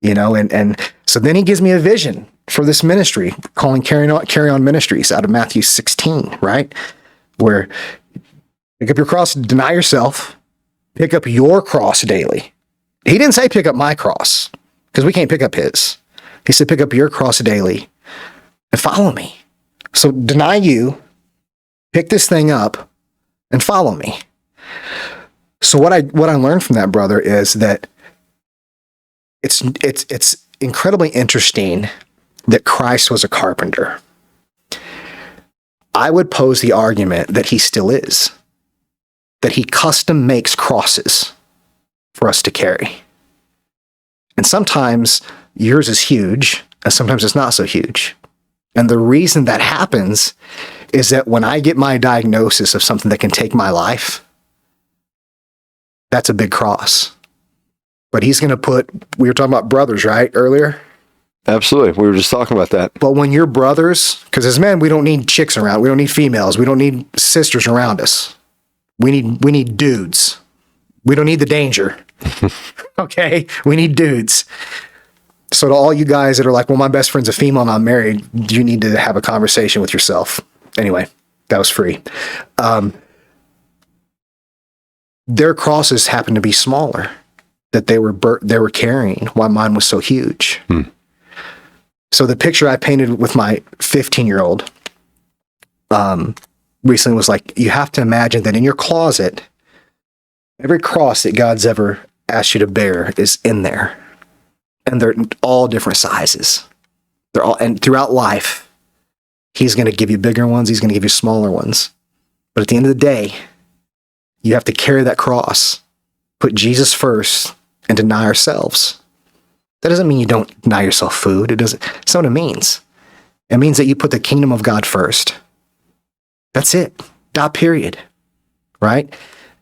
S2: And so then he gives me a vision for this ministry, calling Carry On Ministries out of Matthew 16, right? Where pick up your cross, deny yourself, pick up your cross daily. He didn't say pick up my cross, because we can't pick up his. He said pick up your cross daily and follow me. So deny you, pick this thing up, and follow me. So what I learned from that, brother, is that it's incredibly interesting that Christ was a carpenter. I would pose the argument that he still is, that he custom makes crosses for us to carry. And sometimes yours is huge, and sometimes it's not so huge. And the reason that happens is that when I get my diagnosis of something that can take my life, that's a big cross. But he's going to we were talking about brothers, right, earlier?
S1: Absolutely. We were just talking about that.
S2: But when you're brothers, because as men, we don't need chicks around. We don't need females. We don't need sisters around us. We need dudes. We don't need the danger. Okay? We need dudes. So to all you guys that are like, well, my best friend's a female and I'm married, you need to have a conversation with yourself. Anyway, that was free. Their crosses happened to be smaller that they were carrying while mine was so huge. So the picture I painted with my 15-year-old recently was like, you have to imagine that in your closet, every cross that God's ever asked you to bear is in there. And they're all different sizes. And throughout life, he's going to give you bigger ones. He's going to give you smaller ones. But at the end of the day, you have to carry that cross, put Jesus first, and deny ourselves. That doesn't mean you don't deny yourself food. That's not what it means. It means that you put the kingdom of God first. That's it. Dot period. Right?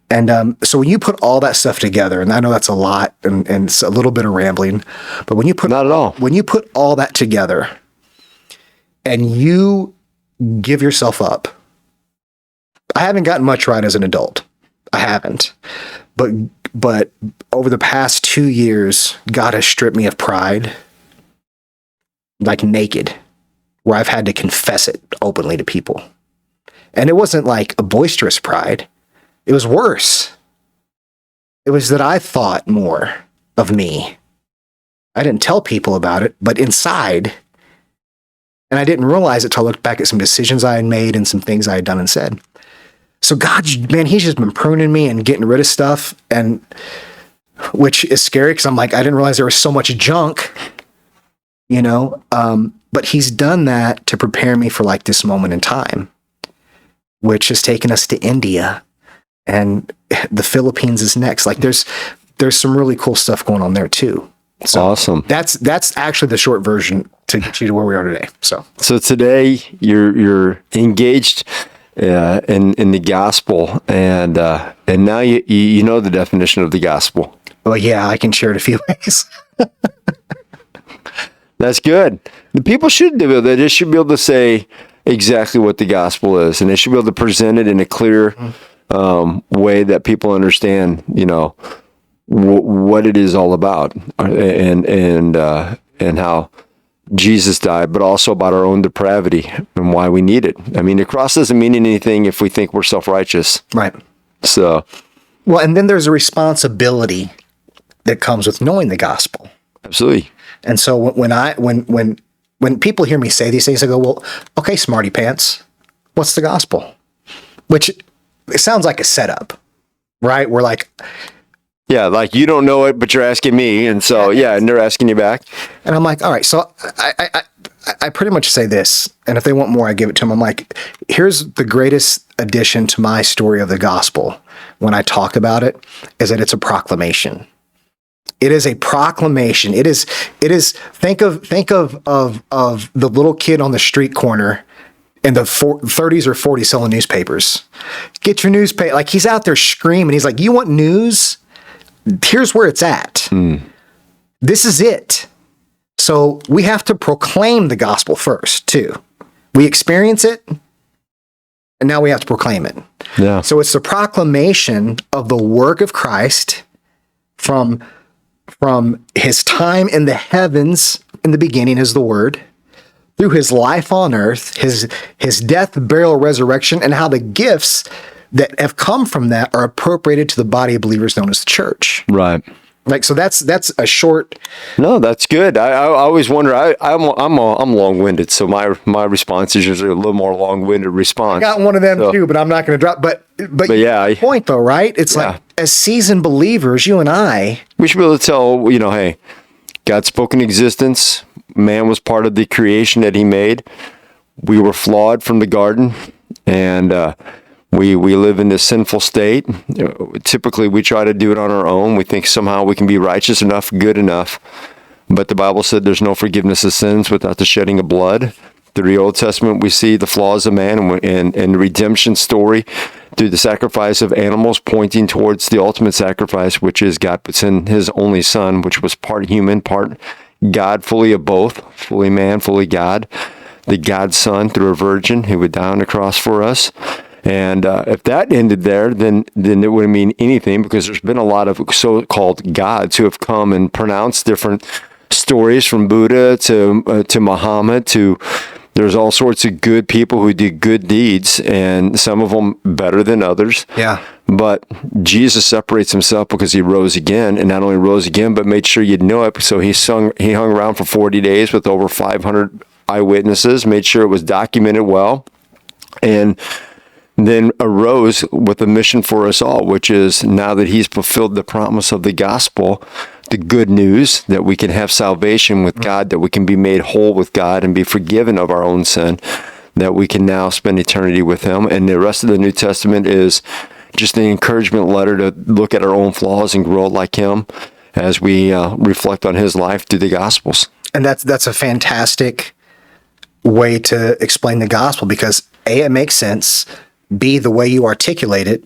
S2: And so when you put all that stuff together, and I know that's a lot and it's a little bit of rambling, but when you put
S1: Not at all.
S2: When you put all that together and you give yourself up, I haven't gotten much right as an adult. I haven't. But over the past 2 years, God has stripped me of pride, like naked, where I've had to confess it openly to people. And it wasn't like a boisterous pride. It was worse. It was that I thought more of me. I didn't tell people about it, but inside, and I didn't realize it till I looked back at some decisions I had made and some things I had done and said. So God, man, he's just been pruning me and getting rid of stuff, and which is scary because I'm like, I didn't realize there was so much junk, but he's done that to prepare me for like this moment in time, which has taken us to India, and the Philippines is next. Like there's some really cool stuff going on there too. So
S1: awesome.
S2: That's actually the short version to get you to where we are today. So
S1: today you're engaged in the gospel, and now you know the definition of the gospel.
S2: Well, yeah, I can share it a few ways.
S1: That's good. The people should do it. They should be able to say exactly what the gospel is, and they should be able to present it in a clear way that people understand, what it is all about, and how Jesus died, but also about our own depravity and why we need it. I mean, the cross doesn't mean anything if we think we're self-righteous.
S2: Right.
S1: So,
S2: well, and then there's a responsibility that comes with knowing the gospel.
S1: Absolutely.
S2: And so when people hear me say these things, I go, well, okay, smarty pants, what's the gospel? Which it sounds like a setup, right? We're like,
S1: yeah, like you don't know it, but you're asking me. And so, and they're asking you back.
S2: And I'm like, all right, so I pretty much say this, and if they want more, I give it to them. I'm like, here's the greatest addition to my story of the gospel when I talk about it, is that it's a proclamation. It is a proclamation. It is. Think of the little kid on the street corner in the 30s or 40s selling newspapers. Get your newspaper. Like he's out there screaming. He's like, you want news? Here's where it's at. This is it. So we have to proclaim the gospel first, too. We experience it, and now we have to proclaim it.
S1: Yeah.
S2: So it's the proclamation of the work of Christ from his time in the heavens in the beginning as the Word, through his life on earth, his death, burial, resurrection, and how the gifts that have come from that are appropriated to the body of believers known as the church.
S1: Right.
S2: Like, so that's a short.
S1: No, that's good. I always wonder. I'm long-winded, so my response is usually a little more long-winded response.
S2: I got one of them too, but I'm not going to drop. But
S1: yeah,
S2: point though, right? It's like as seasoned believers, you and I,
S1: we should be able to tell. Hey, God spoke in existence. Man was part of the creation that He made. We were flawed from the garden, and we live in this sinful state. Typically, we try to do it on our own. We think somehow we can be righteous enough, good enough. But the Bible said there's no forgiveness of sins without the shedding of blood. Through the Old Testament, we see the flaws of man and the redemption story through the sacrifice of animals, pointing towards the ultimate sacrifice, which is God puts in His only Son, which was part human, part God, fully of both, fully man, fully God. The God Son through a virgin who would die on the cross for us. And if that ended there, then it wouldn't mean anything, because there's been a lot of so-called gods who have come and pronounced different stories, from Buddha to Muhammad to there's all sorts of good people who did good deeds, and some of them better than others.
S2: Yeah.
S1: But Jesus separates Himself because He rose again, and not only rose again, but made sure you'd know it. So He hung around for 40 days with over 500 eyewitnesses, made sure it was documented well, and then arose with a mission for us all, which is, now that He's fulfilled the promise of the gospel, the good news that we can have salvation with God, that we can be made whole with God and be forgiven of our own sin, that we can now spend eternity with Him. And the rest of the New Testament is just an encouragement letter to look at our own flaws and grow like Him. as we reflect on his life through the Gospels.
S2: And that's a fantastic way to explain the gospel, because A, it makes sense. B, the way you articulate it,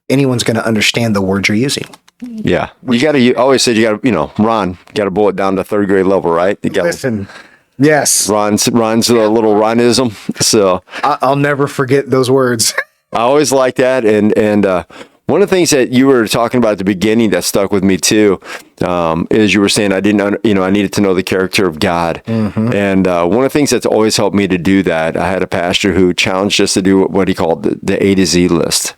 S2: anyone's going to understand the words you're using.
S1: Yeah. You always said you got to, Ron, got to boil it down to third grade level, right? You gotta,
S2: Listen, yes.
S1: Ron's a little Ronism. So
S2: I'll never forget those words.
S1: I always like that. And one of the things that you were talking about at the beginning that stuck with me too, is you were saying I needed to know the character of God. Mm-hmm. And one of the things that's always helped me to do that, I had a pastor who challenged us to do what he called the A to Z list.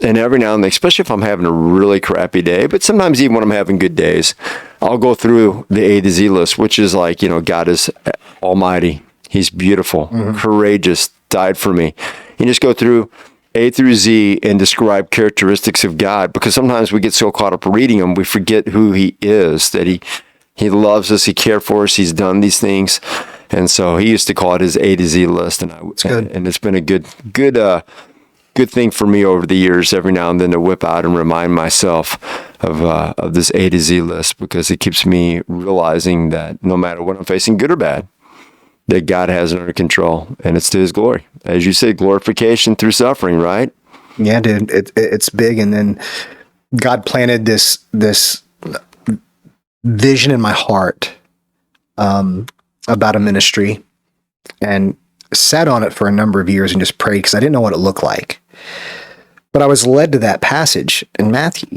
S1: And every now and then, especially if I'm having a really crappy day, but sometimes even when I'm having good days, I'll go through the A to Z list, which is like, God is almighty. He's beautiful, courageous, died for me. You just go through A through Z and describe characteristics of God, because sometimes we get so caught up reading him, we forget who he is, that he loves us, he cared for us, he's done these things. And so he used to call it his A to Z list. And it's been a good thing for me over the years, every now and then, to whip out and remind myself of this A to Z list, because it keeps me realizing that no matter what I'm facing, good or bad, that God has it under control, and it's to his glory. As you said, glorification through suffering, right?
S2: Yeah, dude, it's big. And then God planted this vision in my heart about a ministry, and sat on it for a number of years and just prayed, because I didn't know what it looked like. But I was led to that passage in Matthew,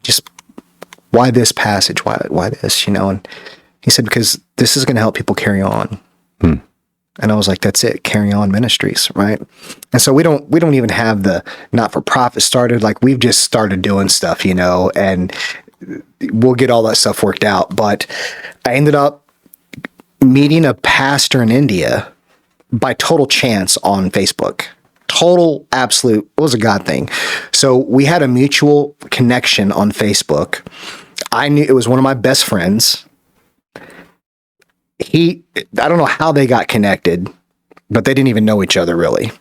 S2: just why this passage? Why this? And he said, because this is going to help people carry on. And I was like, that's it, Carry On Ministries, right? And so we don't even have the not-for-profit started. Like, we've just started doing stuff, and we'll get all that stuff worked out. But I ended up meeting a pastor in India by total chance on Facebook. Total, absolute, it was a God thing. So we had a mutual connection on Facebook. I knew it was one of my best friends. I don't know how they got connected, but they didn't even know each other really.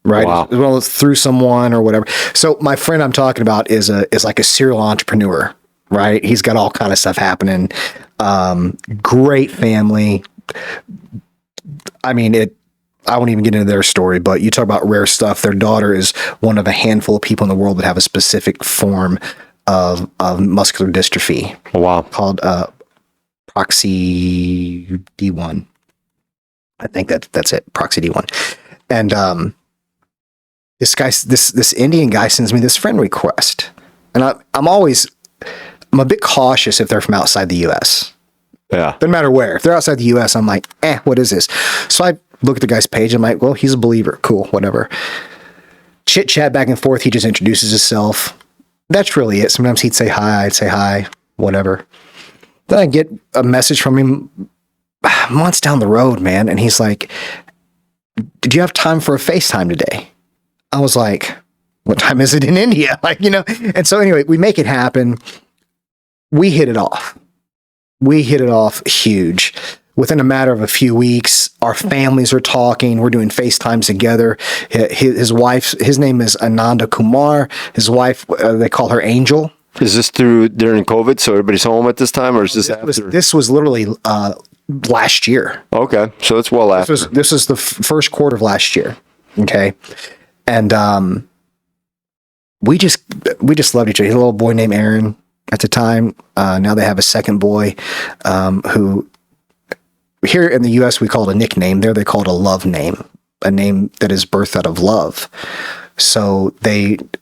S2: Right.
S1: Wow.
S2: Well, it's through someone or whatever. So my friend I'm talking about is like a serial entrepreneur, right? He's got all kind of stuff happening. Great family. I mean, I won't even get into their story, but you talk about rare stuff. Their daughter is one of a handful of people in the world that have a specific form of muscular dystrophy.
S1: Oh, wow.
S2: Called Proxy D1. I think that's it. Proxy D1. And this Indian guy sends me this friend request. And I'm a bit cautious if they're from outside the US.
S1: Yeah.
S2: Doesn't matter where. If they're outside the US, I'm like, what is this? So I look at the guy's page. I'm like, well, he's a believer. Cool, whatever. Chit chat back and forth. He just introduces himself. That's really it. Sometimes he'd say hi. I'd say hi, whatever. Then I get a message from him months down the road, man. And he's like, did you have time for a FaceTime today? I was like, what time is it in India? And so anyway, we make it happen. We hit it off. Huge. Within a matter of a few weeks, our families are talking. We're doing FaceTimes together. His name is Ananda Kumar. His wife, they call her Angel.
S1: Is this during COVID, so everybody's home at this time, or is this after?
S2: This was literally last year.
S1: Okay, so it's well after.
S2: This is the first quarter of last year. Okay, and we just loved each other. He had a little boy named Aaron at the time. Now they have a second boy, who here in the U.S. we call it a nickname. There they call it a love name, a name that is birthed out of love. So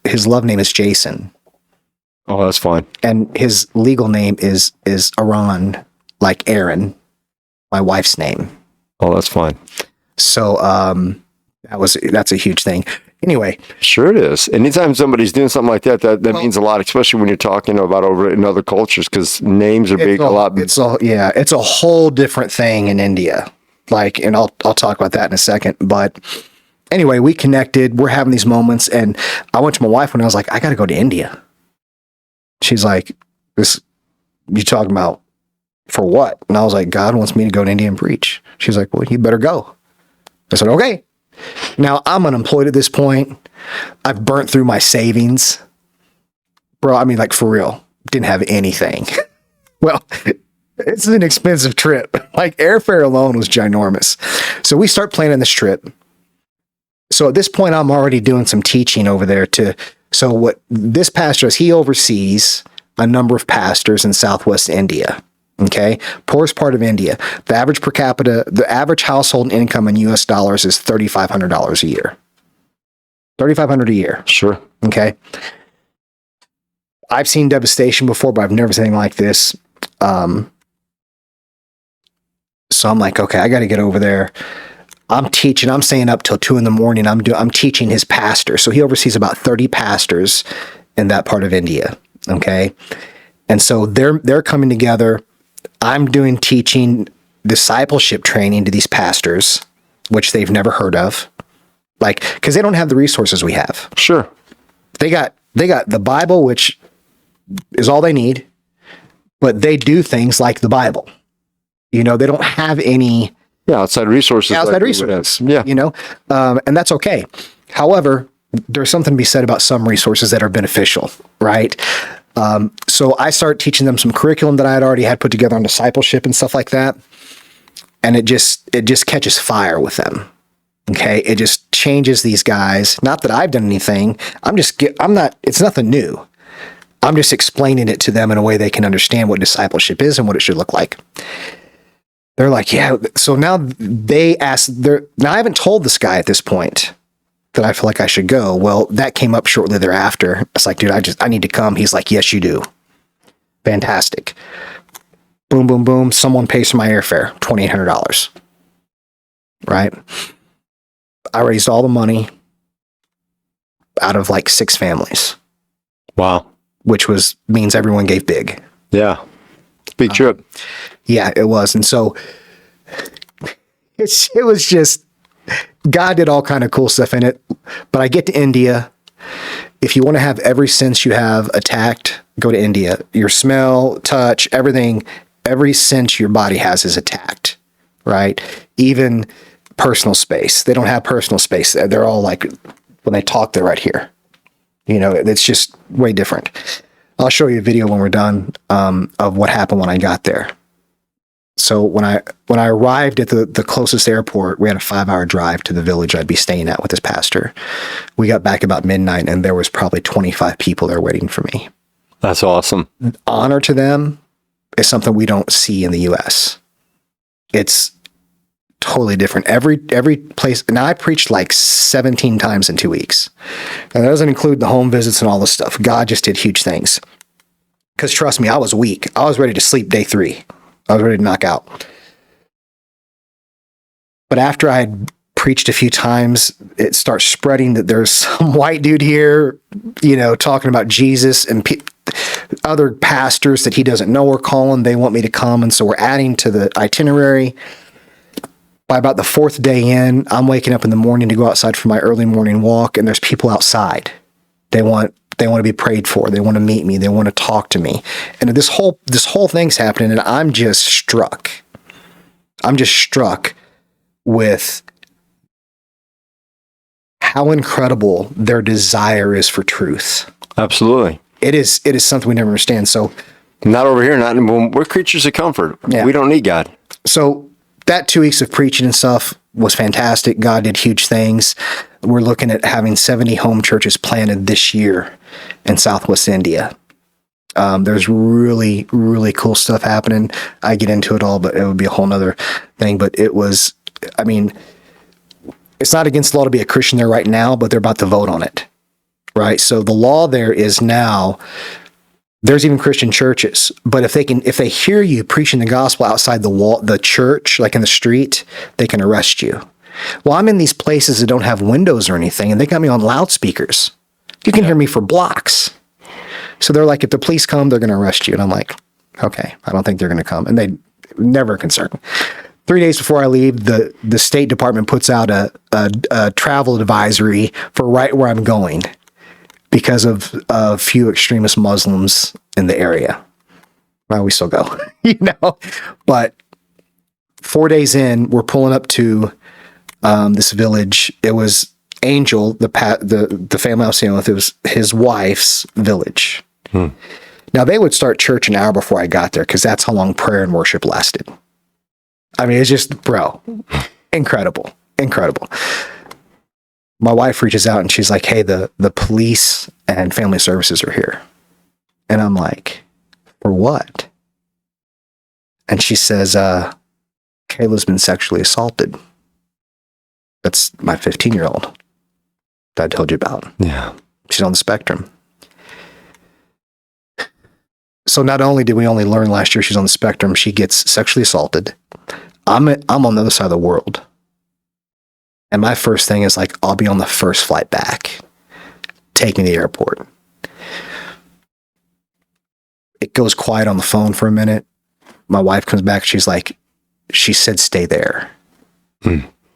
S2: his love name is Jason.
S1: Oh, that's fine. And
S2: his legal name is Aran, like Aaron, my wife's name.
S1: Oh, that's fine.
S2: So that's a huge thing. Anyway,
S1: sure it is. Anytime somebody's doing something like that means a lot, especially when you're talking about over in other cultures, because names are big. It's
S2: a whole different thing in India. And I'll talk about that in a second. But anyway, we connected. We're having these moments, and I went to my wife when I was like, I got to go to India. She's like, "This you talking about for what?" And I was like, "God wants me to go to India and preach." She's like, "Well, you better go." I said, "Okay." Now I'm unemployed at this point. I've burnt through my savings bro, I mean, like for real, didn't have anything. Well, it's an expensive trip. Like airfare alone was ginormous. So we start planning this trip. So at this point, I'm already doing some teaching over there so what this pastor is, he oversees a number of pastors in Southwest India. Okay. Poorest part of India. The average household income in US dollars is $3,500 a year. $3,500 a year.
S1: Sure.
S2: Okay. I've seen devastation before, but I've never seen anything like this. So I'm like, okay, I got to get over there. I'm teaching. I'm staying up till 2 a.m. I'm teaching his pastor. So he oversees about 30 pastors in that part of India. Okay. And so they're coming together. I'm doing teaching discipleship training to these pastors, which they've never heard of. Like, because they don't have the resources we have.
S1: Sure.
S2: They got the Bible, which is all they need, but they do things like the Bible. You know, they don't have any
S1: outside resources. Yeah.
S2: You know, and that's okay. However, there's something to be said about some resources that are beneficial, right? So I start teaching them some curriculum that I had put together on discipleship and stuff like that. And it just catches fire with them. Okay. It just changes these guys. Not that I've done anything. It's nothing new. I'm just explaining it to them in a way they can understand what discipleship is and what it should look like. They're like, yeah. So now now I haven't told this guy at this point that I feel like I should go. Well, that came up shortly thereafter. It's like, dude, I need to come. He's like, yes, you do. Fantastic. Boom, boom, boom. Someone pays for my airfare, $2,800. Right? I raised all the money out of like 6 families.
S1: Wow.
S2: Which means everyone gave big.
S1: Yeah. Big trip.
S2: Yeah, it was. And so it was just, God did all kind of cool stuff in it. But I get to India. If you want to have every sense you have attacked, go to India. Your smell, touch, everything, every sense your body has is attacked, right? Even personal space. They don't have personal space. They're all like, when they talk, they're right here. You know, it's just way different. I'll show you a video when we're done of what happened when I got there. So when I arrived at the closest airport, we had a 5-hour drive to the village I'd be staying at with this pastor. We got back about midnight, and there was probably 25 people there waiting for me.
S1: That's awesome.
S2: Honor to them is something we don't see in the U.S. It's totally different. Every place. Now I preached like 17 times in 2 weeks, and that doesn't include the home visits and all this stuff. God just did huge things. Because trust me, I was weak. I was ready to sleep day 3. I was ready to knock out. But after I had preached a few times, it starts spreading that there's some white dude here, you know, talking about Jesus, and other pastors that he doesn't know are calling. They want me to come, and so we're adding to the itinerary. By about the 4th day in, I'm waking up in the morning to go outside for my early morning walk, and there's people outside. They want to be prayed for. They want to meet me. They want to talk to me. And this whole thing's happening, and I'm just struck. I'm just struck with how incredible their desire is for truth.
S1: Absolutely.
S2: It is something we never understand. So
S1: not over here. We're creatures of comfort.
S2: Yeah.
S1: We don't need God.
S2: So that 2 weeks of preaching and stuff was fantastic. God did huge things. We're looking at having 70 home churches planted this year in Southwest India. There's really, really cool stuff happening. I get into it all, but it would be a whole nother thing. But it was, I mean, it's not against the law to be a Christian there right now, but they're about to vote on it, right? So the law there is now, there's even Christian churches, but if they hear you preaching the gospel outside the church, like in the street, they can arrest you. Well, I'm in these places that don't have windows or anything, and they got me on loudspeakers. You can hear me for blocks. So they're like, if the police come, they're going to arrest you. And I'm like, okay, I don't think they're going to come. And they never concerned. 3 days before I leave, the State Department puts out a travel advisory for right where I'm going because of a few extremist Muslims in the area. Well, we still go, you know. But 4 days in, we're pulling up to this village. It was Angel, the family I was staying with. It was his wife's village. Now, they would start church an hour before I got there because that's how long prayer and worship lasted. I mean, it's just, bro, incredible. My wife reaches out and she's like, hey, the police and family services are here. And I'm like, for what? And she says, Kayla's been sexually assaulted. That's my 15-year-old that I told you about.
S1: Yeah.
S2: She's on the spectrum. So not only did we only learn last year she's on the spectrum, she gets sexually assaulted. I'm on the other side of the world. And my first thing is like, I'll be on the first flight back. Take me to the airport. It goes quiet on the phone for a minute. My wife comes back. She's like, she said, stay there.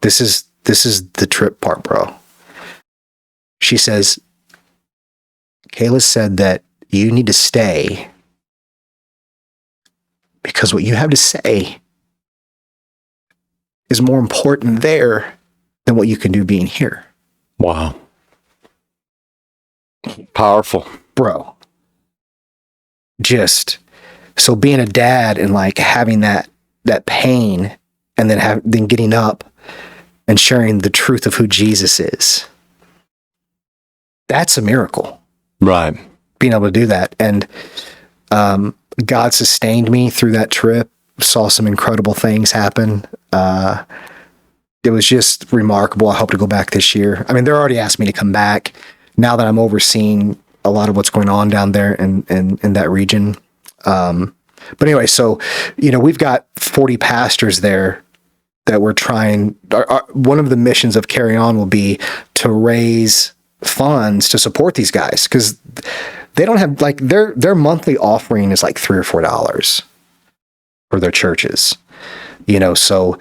S2: This is the trip part, bro. She says, Kayla said that you need to stay because what you have to say is more important there than what you can do being here.
S1: Wow. Powerful.
S2: Bro. Just, so being a dad and like having that pain and then getting up and sharing the truth of who Jesus is. That's a miracle.
S1: Right.
S2: Being able to do that. And God sustained me through that trip, saw some incredible things happen. It was just remarkable. I hope to go back this year. I mean, they're already asked me to come back now that I'm overseeing a lot of what's going on down there in that region. But anyway, so, we've got 40 pastors there that we're trying. One of the missions of Carry On will be to raise funds to support these guys because they don't have like their monthly offering is like $3 or $4 for their churches, so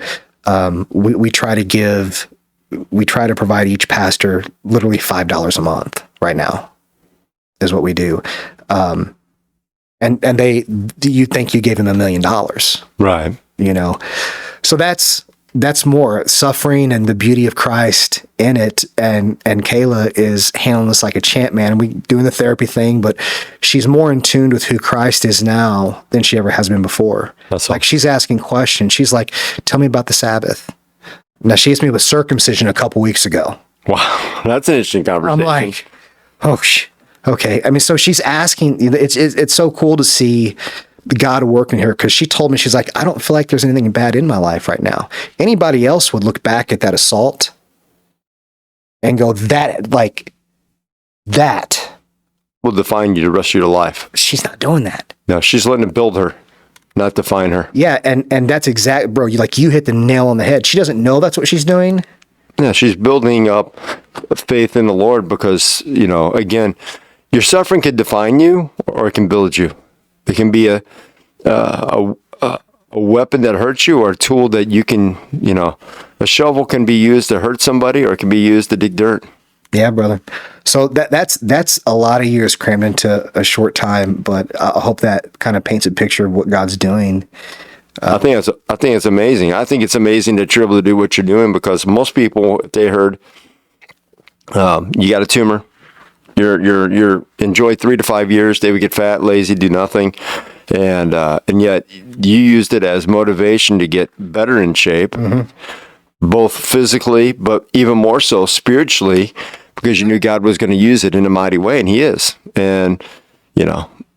S2: we try to provide each pastor literally $5 a month right now is what we do. And you think you gave him $1 million,
S1: right?
S2: So that's more suffering and the beauty of Christ in it. And Kayla is handling this like a champ, man. We doing the therapy thing, but she's more in tune with who Christ is now than she ever has been before.
S1: That's
S2: like she's asking questions. She's like, tell me about the Sabbath. Now she asked me with circumcision a couple weeks ago.
S1: Wow. That's an interesting conversation.
S2: I'm like, okay. I mean, so she's asking, it's so cool to see God working here because she told me, she's like, I don't feel like there's anything bad in my life right now. Anybody else would look back at that assault and go, that
S1: will define you the rest of your life.
S2: She's not doing that.
S1: No, she's letting it build her, not define her.
S2: Yeah, and that's exact, bro. You hit the nail on the head. She doesn't know that's what she's doing.
S1: Yeah, she's building up faith in the Lord because, again, your suffering can define you or it can build you. It can be a weapon that hurts you or a tool that you can, a shovel can be used to hurt somebody or it can be used to dig dirt.
S2: Yeah, brother. So that's a lot of years crammed into a short time, but I hope that kind of paints a picture of what God's doing.
S1: I think it's amazing. I think it's amazing that you're able to do what you're doing because most people, if they heard, you got a tumor, you're enjoy 3 to 5 years, they would get fat, lazy, do nothing, and yet you used it as motivation to get better in shape, both physically, but even more so spiritually, because you knew God was going to use it in a mighty way, and He is, and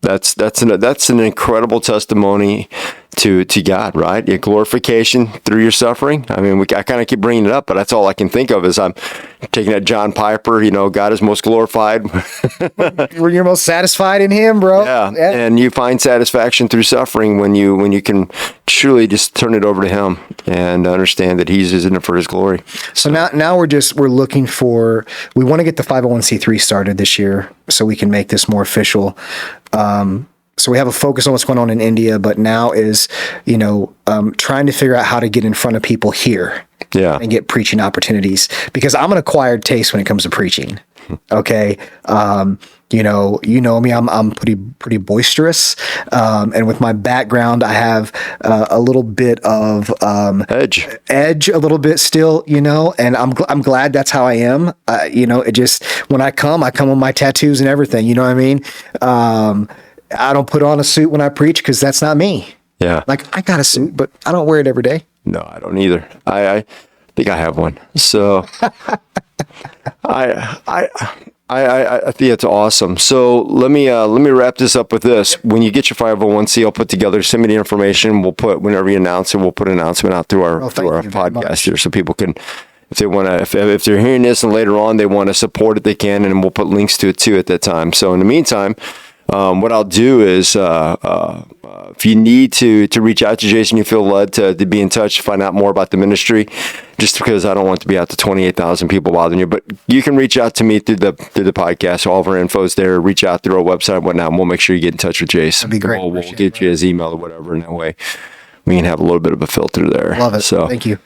S1: that's an incredible testimony to God, right? Your glorification through your suffering. I mean, I kind of keep bringing it up, but that's all I can think of is I'm taking that John Piper, God is most glorified.
S2: When you're most satisfied in Him, bro.
S1: Yeah. And you find satisfaction through suffering when you can truly just turn it over to Him and understand that He's using it for His glory.
S2: So now we're looking for, we want to get the 501c3 started this year so we can make this more official. So we have a focus on what's going on in India, but now is, trying to figure out how to get in front of people here
S1: and
S2: get preaching opportunities because I'm an acquired taste when it comes to preaching. Okay. You know me, I'm pretty boisterous. And with my background, I have a little bit of edge a little bit still, and I'm glad that's how I am. It just, when I come with my tattoos and everything, you know what I mean? I don't put on a suit when I preach because that's not me.
S1: Yeah.
S2: Like, I got a suit, but I don't wear it every day.
S1: No, I don't either. I think I have one. So I think it's awesome. So let me wrap this up with this. When you get your 501c all put together, send me the information. We'll put, whenever you announce it, we'll put an announcement out through our podcast here, so people can, if they want to, if they're hearing this and later on they want to support it, they can, and we'll put links to it too at that time. So in the meantime, what I'll do is, if you need to reach out to Jason, you feel led to be in touch, find out more about the ministry, just because I don't want to be out to 28,000 people bothering you, but you can reach out to me through the podcast. All of our info's there. Reach out through our website and whatnot, and we'll make sure you get in touch with Jason.
S2: That'd be great.
S1: We'll get you his email or whatever, and that way we can have a little bit of a filter there.
S2: Love it.
S1: So,
S2: thank you.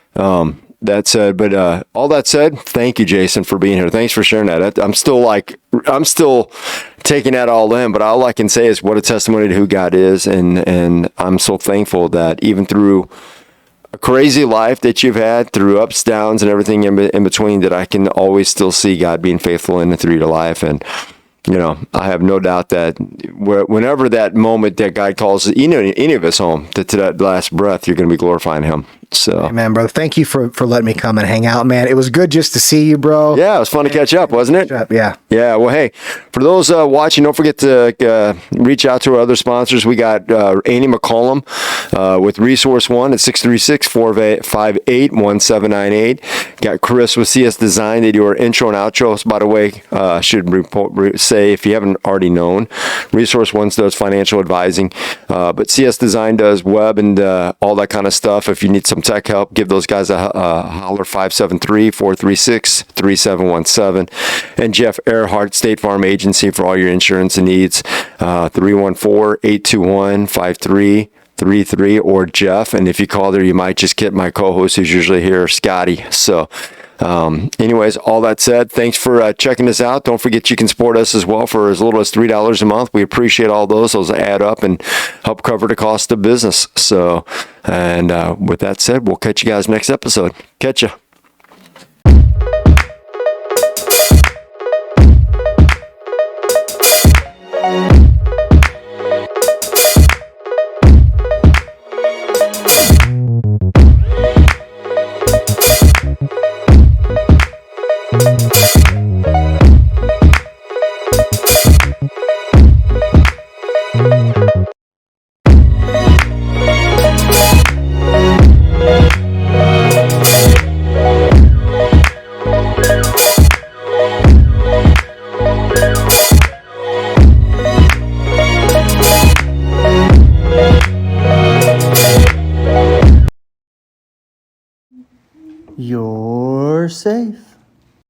S1: That said, but all that said, thank you, Jason, for being here. Thanks for sharing that. I'm still taking that all in, but all I can say is what a testimony to who God is, and I'm so thankful that even through a crazy life that you've had, through ups, downs, and everything in between, that I can always still see God being faithful in and through your life. And I have no doubt that whenever that moment that God calls any of us home, to that last breath, you're going to be glorifying Him. So,
S2: Amen, brother. Thank you for letting me come and hang out, man. It was good just to see you, bro.
S1: Yeah, it was fun to catch up, wasn't it?
S2: Yeah.
S1: Yeah. Well, hey, for those watching, don't forget to reach out to our other sponsors. We got Annie McCollum with Resource One at 636-458-1798. Got Chris with CS Design. They do our intro and outros. By the way, should say, if you haven't already known, Resource One does financial advising, but CS Design does web and all that kind of stuff. If you need some tech help, give those guys a holler, 573-436-3717. And Jeff Earhart, State Farm Agency, for all your insurance needs, 314-821-5333, or Jeff. And if you call there, you might just get my co-host who's usually here, Scotty. So anyways, all that said, thanks for checking us out. Don't forget you can support us as well for as little as $3 a month. We appreciate all those. Those add up and help cover the cost of business. So, and with that said, we'll catch you guys next episode. Catch ya.
S3: You're safe.